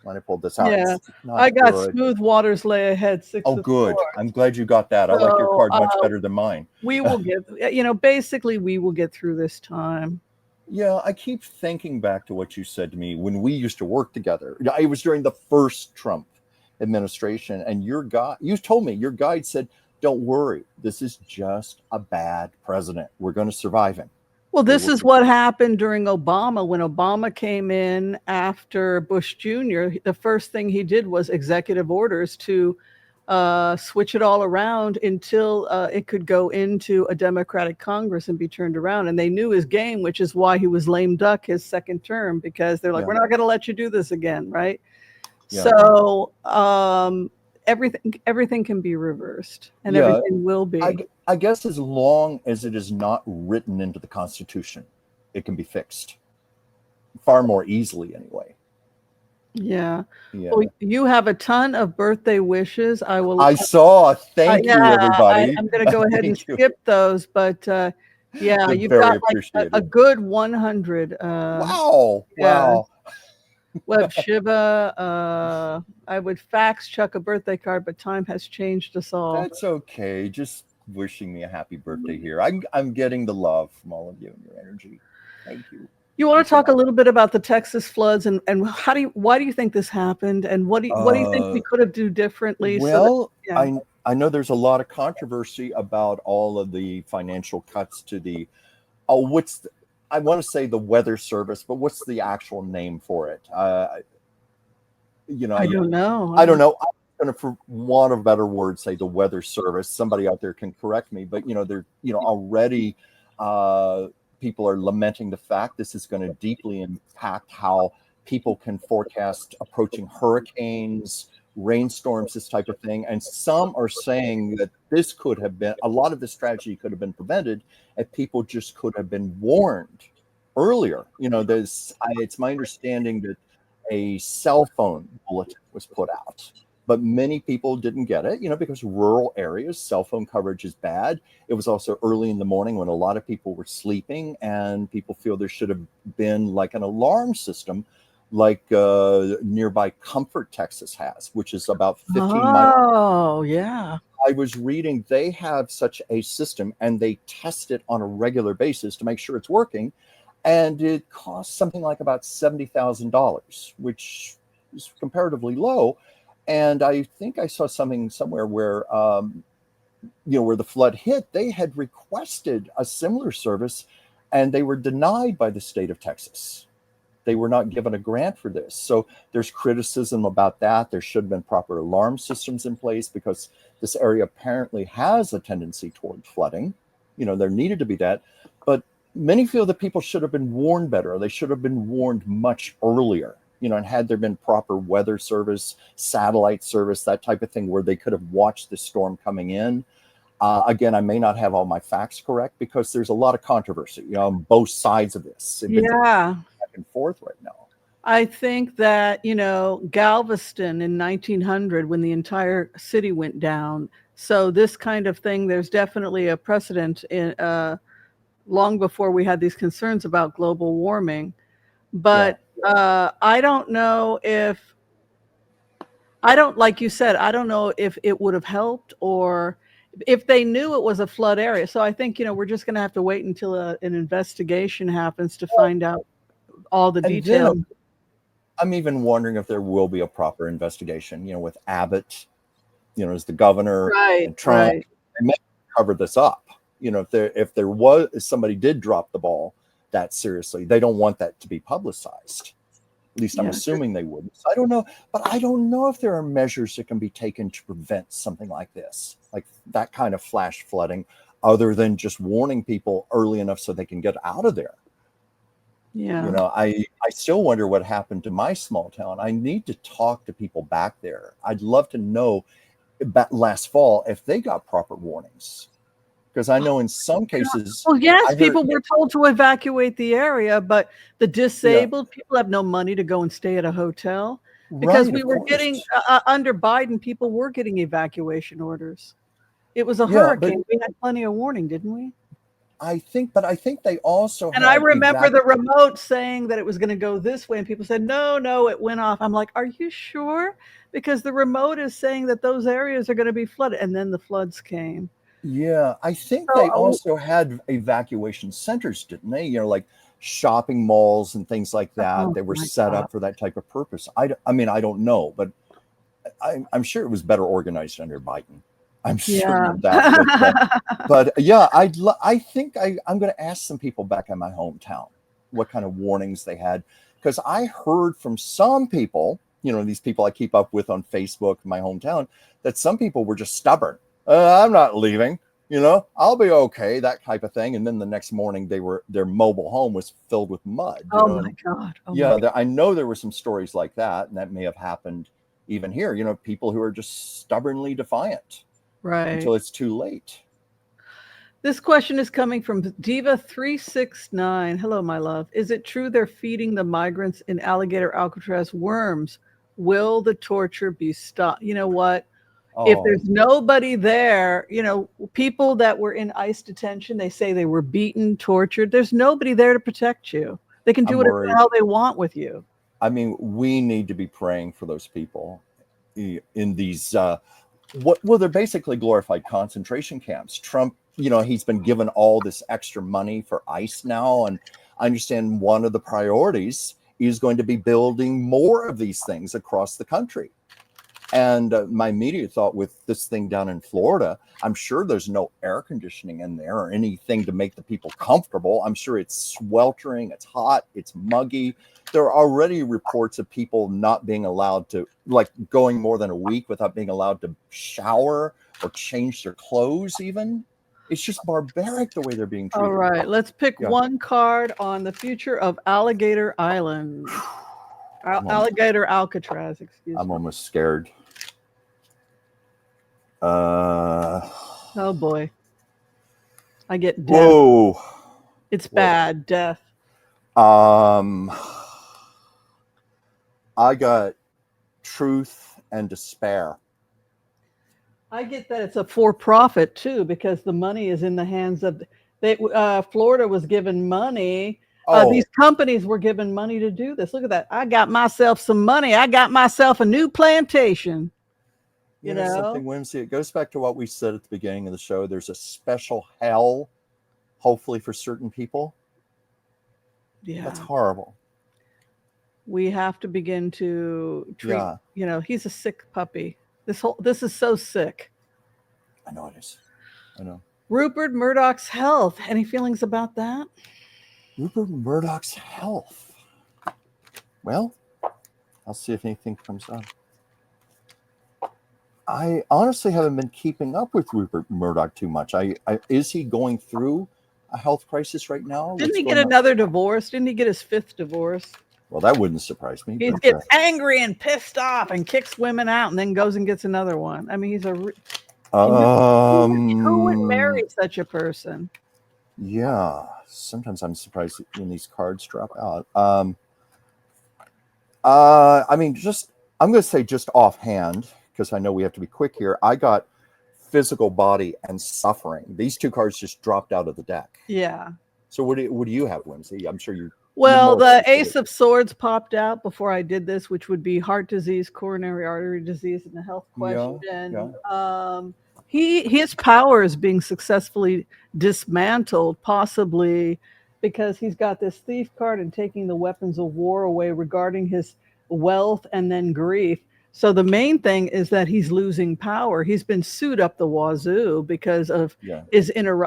when I pulled this out. Yeah, I got good. smooth waters lay ahead. Six Oh, of good. swords. I'm glad you got that. I like your card much better than mine. We will get, basically we will get through this time. Yeah, I keep thinking back to what you said to me when we used to work together. It was during the first Trump administration, and you told me, your guide said, don't worry, this is just a bad president. We're going to survive him. Well, this is what happened during Obama. When Obama came in after Bush Jr., the first thing he did was executive orders to switch it all around until it could go into a Democratic Congress and be turned around. And they knew his game, which is why he was lame duck his second term, because they're like, we're not going to let you do this again, right? Yeah. So everything can be reversed, and everything will be. I guess as long as it is not written into the Constitution, it can be fixed far more easily anyway. Yeah. Well, you have a ton of birthday wishes. I saw. Thank you, everybody. I'm going to go ahead and skip those, but yeah, you've got like a good 100. Wow. Yeah. Wow. Web Shiva. I would fax Chuck a birthday card, but time has changed us all. That's okay. Just wishing me a happy birthday here. I'm getting the love from all of you and your energy. Thank you. You want to talk a little bit about the Texas floods and why do you think this happened, and what do you think we could have done differently? Well, I know there's a lot of controversy about all of the financial cuts to the I want to say the Weather Service, but what's the actual name for it? I don't know. I'm going to, for want of a better word, say the Weather Service. Somebody out there can correct me, but they're already people are lamenting the fact this is going to deeply impact how people can forecast approaching hurricanes, rainstorms, this type of thing. And some are saying that this could have been, a lot of this tragedy could have been prevented if people just could have been warned earlier. It's my understanding that a cell phone bulletin was put out, but many people didn't get it, because rural areas, cell phone coverage is bad. It was also early in the morning when a lot of people were sleeping, and people feel there should have been like an alarm system like nearby Comfort, Texas has, which is about 15 miles. Oh, yeah. I was reading they have such a system, and they test it on a regular basis to make sure it's working. And it costs something like about $70,000, which is comparatively low. And I think I saw something somewhere where, where the flood hit, they had requested a similar service, and they were denied by the state of Texas. They were not given a grant for this. So there's criticism about that. There should have been proper alarm systems in place, because this area apparently has a tendency toward flooding. There needed to be that. But many feel that people should have been warned better. They should have been warned much earlier, and had there been proper weather service, satellite service, that type of thing, where they could have watched the storm coming in. Again, I may not have all my facts correct, because there's a lot of controversy, on both sides of this. Yeah. Back and forth right now. I think that, Galveston in 1900, when the entire city went down. So this kind of thing, there's definitely a precedent in long before we had these concerns about global warming. But I don't know like you said, I don't know if it would have helped, or if they knew it was a flood area. So I think, we're just going to have to wait until an investigation happens to find out all the details. I'm even wondering if there will be a proper investigation, with Abbott, as the governor, and Trump. Right. They may cover this up. If there was, if somebody did drop the ball that seriously, they don't want that to be publicized. At least I'm Yeah. assuming they wouldn't. So I don't know, but I don't know if there are measures that can be taken to prevent something like this, like that kind of flash flooding, other than just warning people early enough so they can get out of there. Yeah. You know, I still wonder what happened to my small town. I need to talk to people back there. I'd love to know last fall if they got proper warnings, because I know in some cases Well, yes, I heard, people were told to evacuate the area, but the yeah, disabled people have no money to go and stay at a hotel because right, we of were getting course, under Biden, people were getting evacuation orders. It was a yeah, but hurricane. We had plenty of warning, didn't we? I think they also And I had remember the remote saying that it was going to go this way, and people said, no, no, it went off. I'm like, are you sure? Because the remote is saying that those areas are going to be flooded. And then the floods came. Yeah, I think they So, also had evacuation centers, didn't they? You know, like shopping malls and things like that. oh They were my set God. up for that type of purpose. I mean, I don't know, but I'm sure it was better organized under Biden. I'm certain Yeah. of that. But yeah, I think I'm going to ask some people back in my hometown what kind of warnings they had, because I heard from some people, you know, these people I keep up with on Facebook in my hometown, that some people were just stubborn. I'm not leaving. You know, I'll be okay, that type of thing. And then the next morning, their mobile home was filled with mud. You Oh know, my and God. Oh my yeah, God. I know there were some stories like that, and that may have happened even here. You know, people who are just stubbornly defiant Right. until it's too late. This question is coming from Diva369. Hello, my love. Is it true they're feeding the migrants in alligator Alcatraz worms? Will the torture be stopped? You know what? If Oh, there's nobody there, you know, people that were in ICE detention, they say they were beaten, tortured. There's nobody there to protect you. They can do I'm whatever the worried. hell they want with you. I mean, we need to be praying for those people in these well, they're basically glorified concentration camps. Trump, you know, he's been given all this extra money for ICE now, and I understand one of the priorities is going to be building more of these things across the country. And my immediate thought with this thing down in Florida, I'm sure there's no air conditioning in there or anything to make the people comfortable. I'm sure it's sweltering, it's hot, it's muggy. There are already reports of people not being allowed to, like, going more than a week without being allowed to shower or change their clothes, even. It's just barbaric the way they're being All treated. right, let's pick Yeah. one card on the future of Alligator Island. Alligator Alcatraz, excuse I'm me. almost scared. Oh boy. I get death. Whoa. It's Whoa. bad, death. I got truth and despair. I get that it's a for-profit too, because the money is in the hands of Florida was given money. These companies were given money to do this. Look at that. I got myself some money. I got myself a new plantation. You know something, Whimsy? It goes back to what we said at the beginning of the show. There's a special hell, hopefully, for certain people. Yeah. That's horrible. We have to begin to treat, Yeah. you know, he's a sick puppy. This is so sick. I know it is. I know. Rupert Murdoch's health. Any feelings about that? Rupert Murdoch's health. Well, I'll see if anything comes up. I honestly haven't been keeping up with Rupert Murdoch too much. Is he going through a health crisis right now? Didn't he get another divorce? Didn't he get his 5th divorce? Well, that wouldn't surprise me. He gets angry and pissed off and kicks women out and then goes and gets another one. I mean, he's a... who would marry such a person? Yeah. Sometimes I'm surprised when these cards drop out. I mean, I'm going to say just offhand, because I know we have to be quick here. I got physical body and suffering. These two cards just dropped out of the deck. Yeah. So what do you have, Whimsy? I'm sure you... Well, the Ace of Swords popped out before I did this, which would be heart disease, coronary artery disease, and a health question. And his power is being successfully dismantled, possibly because he's got this thief card and taking the weapons of war away regarding his wealth and then grief. So the main thing is that he's losing power. He's been sued up the wazoo because of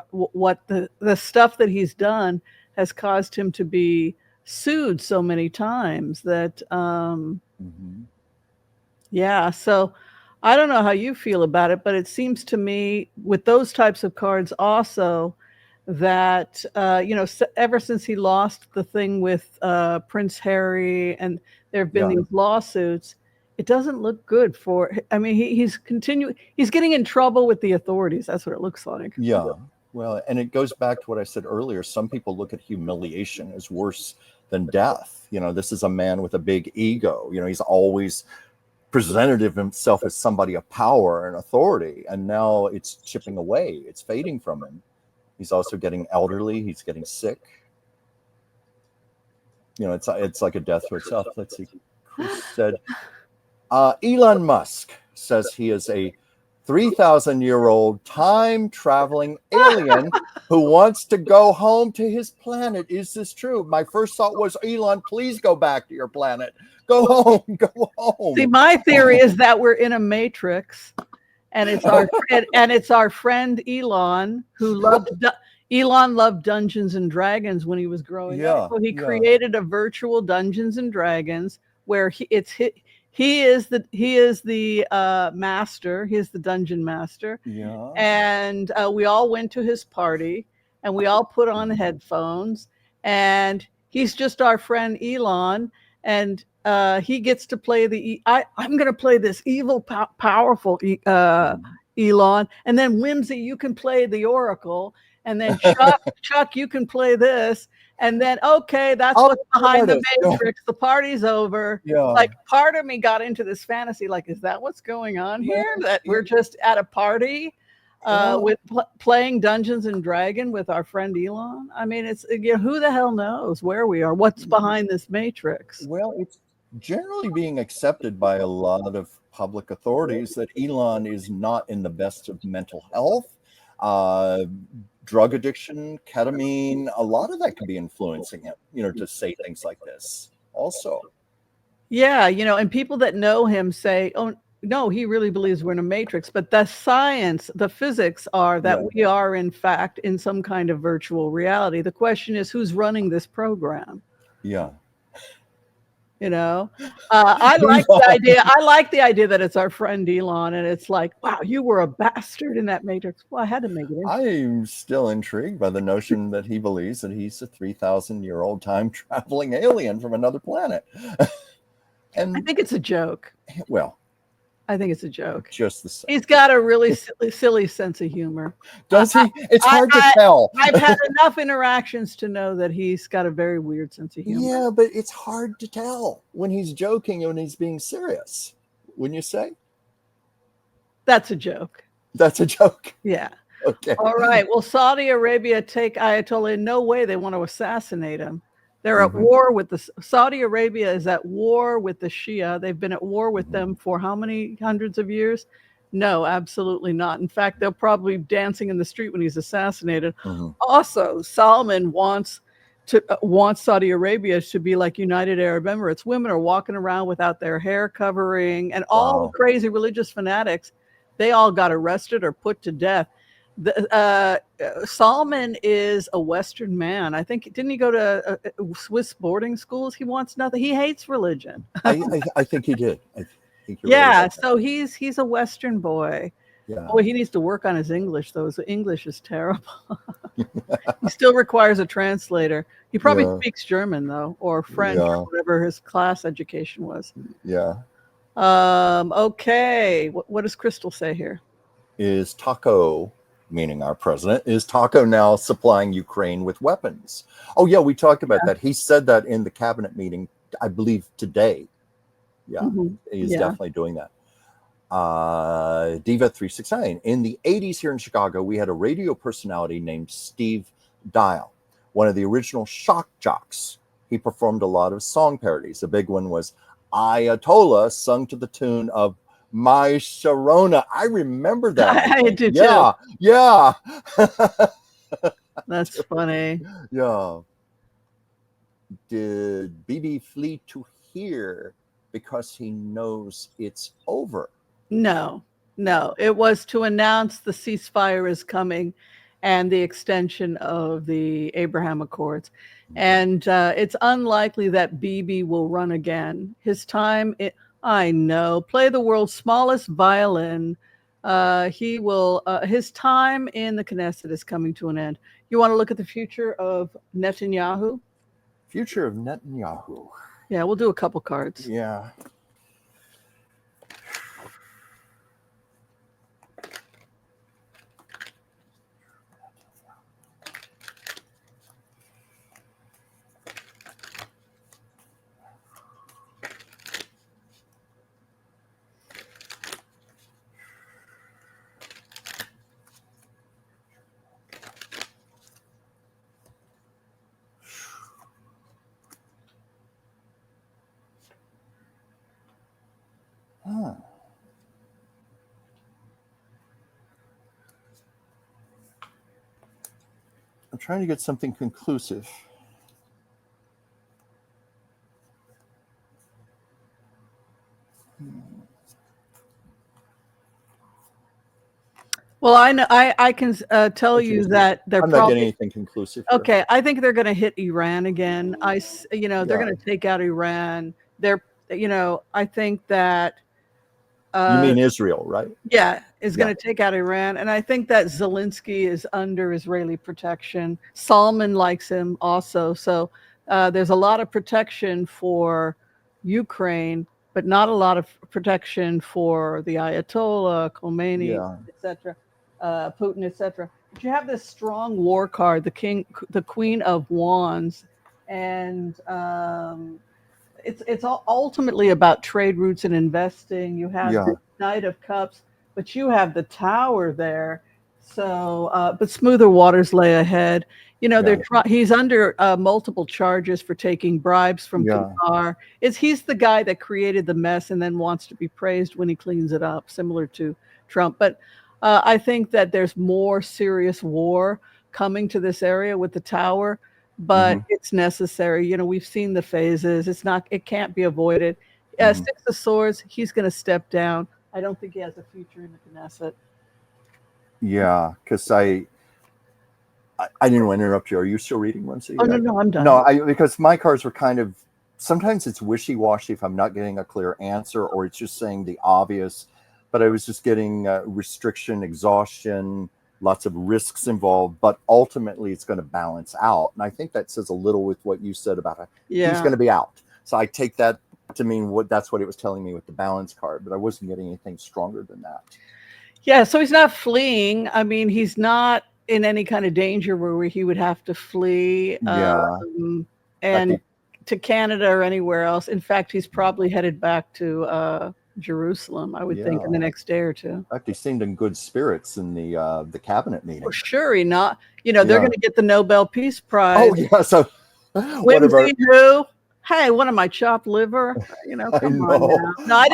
what the stuff that he's done has caused him to be sued so many times that Mm-hmm. yeah, so I don't know how you feel about it, but it seems to me with those types of cards also that ever since he lost the thing with Prince Harry, and there have been Yeah. these lawsuits, it doesn't look good for. I mean, he's getting in trouble with the authorities. That's what it looks like. Yeah. Well, and it goes back to what I said earlier. Some people look at humiliation as worse than death. This is a man with a big ego. He's always presented himself as somebody of power and authority, and now it's chipping away. It's fading from him. He's also getting elderly. He's getting sick. It's like a death to itself. Let's see. Chris said, Elon Musk says he is a 3,000-year-old time-traveling alien who wants to go home to his planet. Is this true? My first thought was, Elon, please go back to your planet. Go home. Go home. See, my theory is that we're in a matrix, and it's our friend Elon who Elon loved Dungeons and Dragons when he was growing up. So he created a virtual Dungeons and Dragons where he is the master. He is the dungeon master. Yeah. And we all went to his party, and we all put on headphones, and he's just our friend Elon, and he gets to play I'm going to play this evil, powerful Elon, and then Whimsy, you can play the Oracle, and then Chuck, you can play this. And then, okay, that's what's behind the matrix. The party's over. Yeah. Like, part of me got into this fantasy. Like, is that what's going on here? That we're just at a party with playing Dungeons and Dragons with our friend Elon? I mean, it's who the hell knows where we are? What's behind this matrix? Well, it's generally being accepted by a lot of public authorities that Elon is not in the best of mental health. Drug addiction, ketamine, a lot of that could be influencing him, to say things like this also. Yeah, and people that know him say, oh, no, he really believes we're in a matrix. But the science, the physics are that we are, in fact, in some kind of virtual reality. The question is, who's running this program? Yeah. I like the idea. I like the idea that it's our friend Elon, and it's like, wow, you were a bastard in that matrix. Well, I had to make it. I'm still intrigued by the notion that he believes that he's a 3,000-year-old time-traveling alien from another planet. And I think it's a joke. Well, I think it's a joke. Just the same. He's got a really silly sense of humor. Does he? It's hard to tell. I've had enough interactions to know that he's got a very weird sense of humor. Yeah, but it's hard to tell when he's joking and when he's being serious. Wouldn't you say? That's a joke. That's a joke. Yeah. Okay. All right. Well, Saudi Arabia take Ayatollah. In no way they want to assassinate him. They're at war with Saudi Arabia is at war with the Shia. They've been at war with them for how many hundreds of years? No, absolutely not. In fact, they'll probably be dancing in the street when he's assassinated. Also, Salman wants Saudi Arabia to be like United Arab Emirates. Women are walking around without their hair covering, and all the crazy religious fanatics, they all got arrested or put to death. Salman is a Western man. I think, didn't he go to Swiss boarding schools? He wants nothing. He hates religion. I think he did. I think really so he's a Western boy. Yeah. Boy, he needs to work on his English, though. His English is terrible. He still requires a translator. He probably speaks German, though, or French, or whatever his class education was. Yeah. Okay. What does Crystal say here? Is Taco, meaning our president, is Taco now supplying Ukraine with weapons? Oh, yeah, we talked about that. He said that in the cabinet meeting, I believe today. Yeah, he's definitely doing that. Diva 369. In the 80s here in Chicago, we had a radio personality named Steve Dial, one of the original shock jocks. He performed a lot of song parodies. The big one was Ayatollah, sung to the tune of My Sharona. I remember that. I do too. Yeah. That's funny. Yeah. Did BB flee to here because he knows it's over? No. It was to announce the ceasefire is coming, and the extension of the Abraham Accords. And it's unlikely that Bibi will run again. His time, I know, play the world's smallest violin. He will. His time in the Knesset is coming to an end. You want to look at the future of Netanyahu? Future of Netanyahu. Yeah, we'll do a couple cards. Yeah. Huh. I'm trying to get something conclusive. Well, I know I can tell you that they're I'm not probably getting anything conclusive here. okay. I think they're going to hit Iran again. They're Yeah. going to take out Iran. I think that You mean Israel, right? yeah, is going Yeah. to take out Iran, and I think that Zelensky is under Israeli protection. Salman likes him also, so there's a lot of protection for Ukraine, but not a lot of protection for the Ayatollah, Khomeini, Yeah. etc., Putin, etc. But you have this strong war card, the Queen of Wands, and it's ultimately about trade routes and investing. You have Yeah. the Knight of Cups, but you have the Tower there. So, but smoother waters lay ahead. Yeah. He's under multiple charges for taking bribes from Yeah. Qatar. He's the guy that created the mess and then wants to be praised when he cleans it up, similar to Trump. But I think that there's more serious war coming to this area with the Tower, but it's necessary. We've seen the phases. It can't be avoided. Six of Swords, he's going to step down. I don't think he has a future in the Knesset. Yeah, because I didn't want to interrupt you. Are you still reading, Whimsy? Oh, no, I'm done. No, because my cards were kind of, sometimes it's wishy-washy if I'm not getting a clear answer, or it's just saying the obvious. But I was just getting restriction, exhaustion, lots of risks involved, but ultimately it's going to balance out. And I think that says a little with what you said about he's going to be out. So I take that to mean that's what it was telling me with the balance card, but I wasn't getting anything stronger than that. Yeah, so he's not fleeing. I mean, he's not in any kind of danger where he would have to flee and to Canada or anywhere else. In fact, he's probably headed back to Jerusalem, I would think, in the nect day or two. In fact, he seemed in good spirits in the cabinet meeting. Well, sure, they're going to get the Nobel Peace Prize. Oh yeah, so Whimsy who? Hey, what am I, chopped liver? Come on now. No, I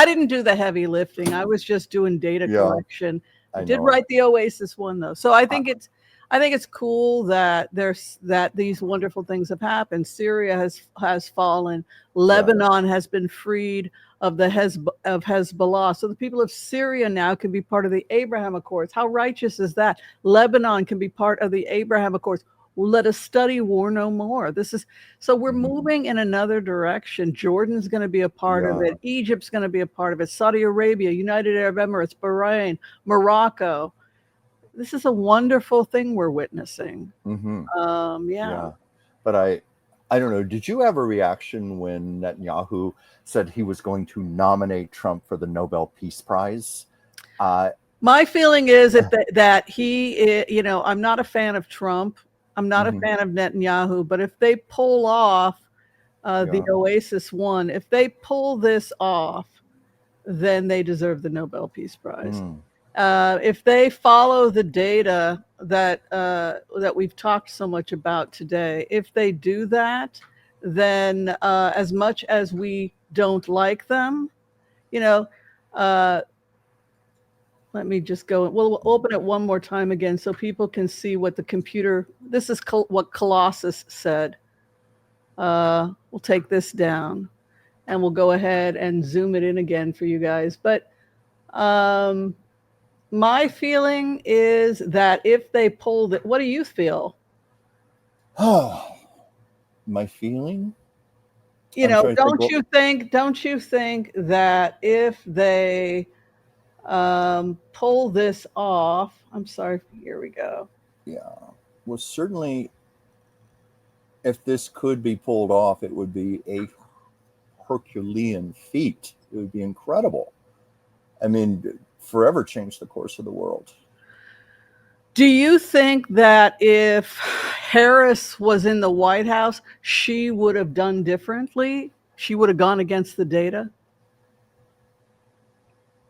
didn't do the heavy lifting. I was just doing data collection. I did write the Oasis one though. So I think it's cool that these wonderful things have happened. Syria has fallen. Lebanon has been freed of Hezbollah. So the people of Syria now can be part of the Abraham Accords. How righteous is that? Lebanon can be part of the Abraham Accords. Let us study war no more. So we're moving in another direction. Jordan's going to be a part of it. Egypt's going to be a part of it. Saudi Arabia, United Arab Emirates, Bahrain, Morocco. This is a wonderful thing we're witnessing. Yeah. But I don't know. Did you have a reaction when Netanyahu said he was going to nominate Trump for the Nobel Peace Prize? My feeling is that he, I'm not a fan of Trump. I'm not a fan of Netanyahu, but if they pull off the Oasis one, if they pull this off, then they deserve the Nobel Peace Prize. If they follow the data that we've talked so much about today, if they do that, then as much as we don't like them, let me just go. We'll open it one more time again so people can see what the computer. This is what Colossus said. We'll take this down, and we'll go ahead and zoom it in again for you guys. But My feeling is that if they pulled it, what do you feel? Oh, my feeling. You I'm know, trying to think. Well, don't you think that if they pull this off, I'm sorry, here we go. yeah. Well, certainly, if this could be pulled off, it would be a Herculean feat. It would be incredible. I mean, forever change the course of the world. Do you think that if Harris was in the White House, she would have done differently? She would have gone against the data?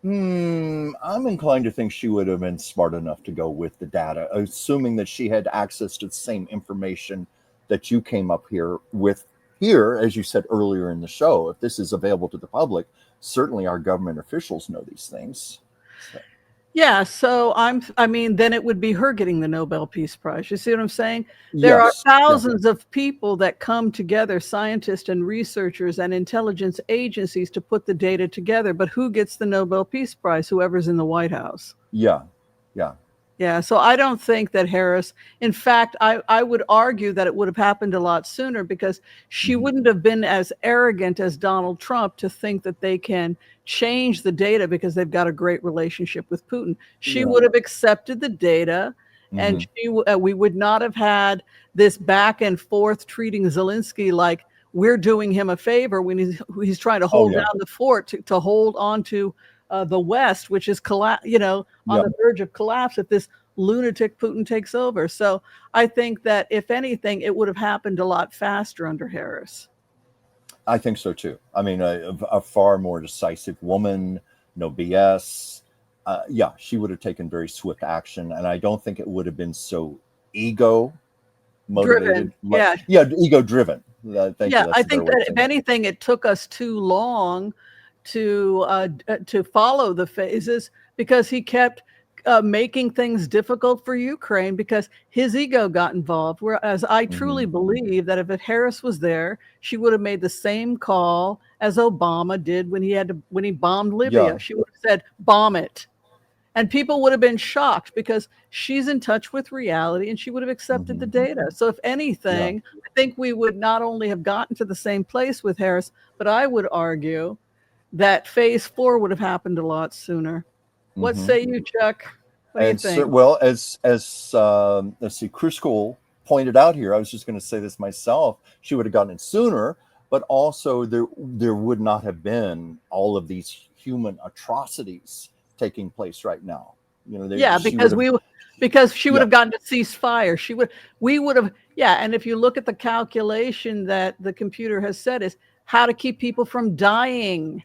I'm inclined to think she would have been smart enough to go with the data, assuming that she had access to the same information that you came up here with here, as you said earlier in the show. If this is available to the public, certainly our government officials know these things. So, Yeah, so I mean, then it would be her getting the Nobel Peace Prize. You see what I'm saying? There are yes, yeah, thousands of people that come together, scientists and researchers and intelligence agencies to put the data together. But who gets the Nobel Peace Prize? Whoever's in the White House. yeah, yeah. Yeah, so I don't think that Harris, in fact, I would argue that it would have happened a lot sooner because she Hmm. wouldn't have been as arrogant as Donald Trump to think that they can change the data because they've got a great relationship with Putin. She Yeah. would have accepted the data, and Hmm. we would not have had this back and forth treating Zelensky like we're doing him a favor when he's trying to Oh, hold yeah. down the fort to hold on to the West, which is on Yep. the verge of collapse if this lunatic Putin takes over. So I think that if anything, it would have happened a lot faster under Harris. I think so too. I mean, a far more decisive woman, no BS. Yeah, she would have taken very swift action, and I don't think it would have been so ego motivated. Driven. Yeah. Yeah, ego driven. Thank you. Yeah. That's I a better think way of that if saying it. anything, it took us too long to follow the phases because he kept making things difficult for Ukraine because his ego got involved. Whereas I truly Hmm. believe that if Harris was there, she would have made the same call as Obama did when he bombed Libya. Yeah. She would have said, "Bomb it." And people would have been shocked because she's in touch with reality and she would have accepted the Hmm. data. So, if Yeah. anything, I think we would not only have gotten to the same place with Harris, but I would argue that phase four would have happened a lot sooner. What Hmm. say you, Chuck? What do you And so, think? well, as let's see, Crucial pointed out here, I was just going to say this myself. She would have gotten it sooner, but also there would not have been all of these human atrocities taking place right now. You know, Yeah, she would have. because she would Yeah. have gotten to cease fire. We would have, yeah. And if you look at the calculation that the computer has said is how to keep people from dying.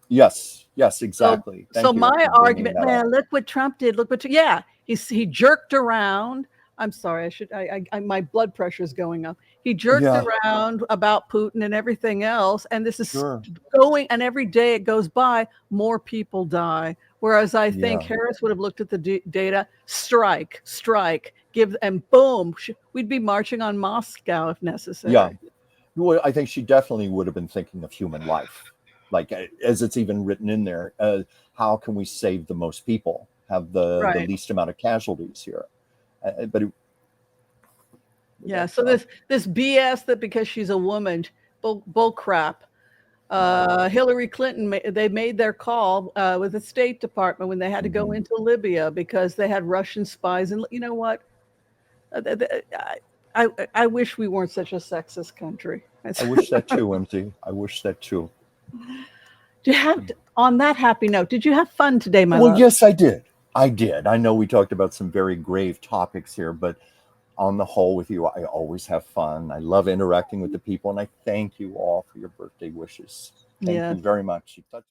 Yes. Yes. So, Exactly. so Thank you my for bringing argument, that up. man, look what Trump did. Look what, yeah, he jerked around. I'm sorry, my blood pressure is going up. He jerked Yeah. around about Putin and everything else, and this is Sure. going. And every day it goes by, more people die. Whereas I think Yeah. Harris would have looked at the data, strike, give, and boom, we'd be marching on Moscow if Yeah. necessary. Well, I think she definitely would have been thinking of human life, like as it's even written in there. How can we save the most people, have the Right. least amount of casualties here? But Yeah. that's So this BS that because she's a woman, bull crap. Hillary Clinton, they made their call with the State Department when they had to go mhm. into Libya because they had Russian spies. And you know what? I wish we weren't such a sexist country. I wish that too, Whimsy. I wish that too. Do you have, on that happy note, did you have fun today, my Well, love? yes, I did. I did. I know we talked about some very grave topics here, but on the whole, with you, I always have fun. I love interacting with the people, and I thank you all for your birthday wishes. Thank Yeah. you very much. You touched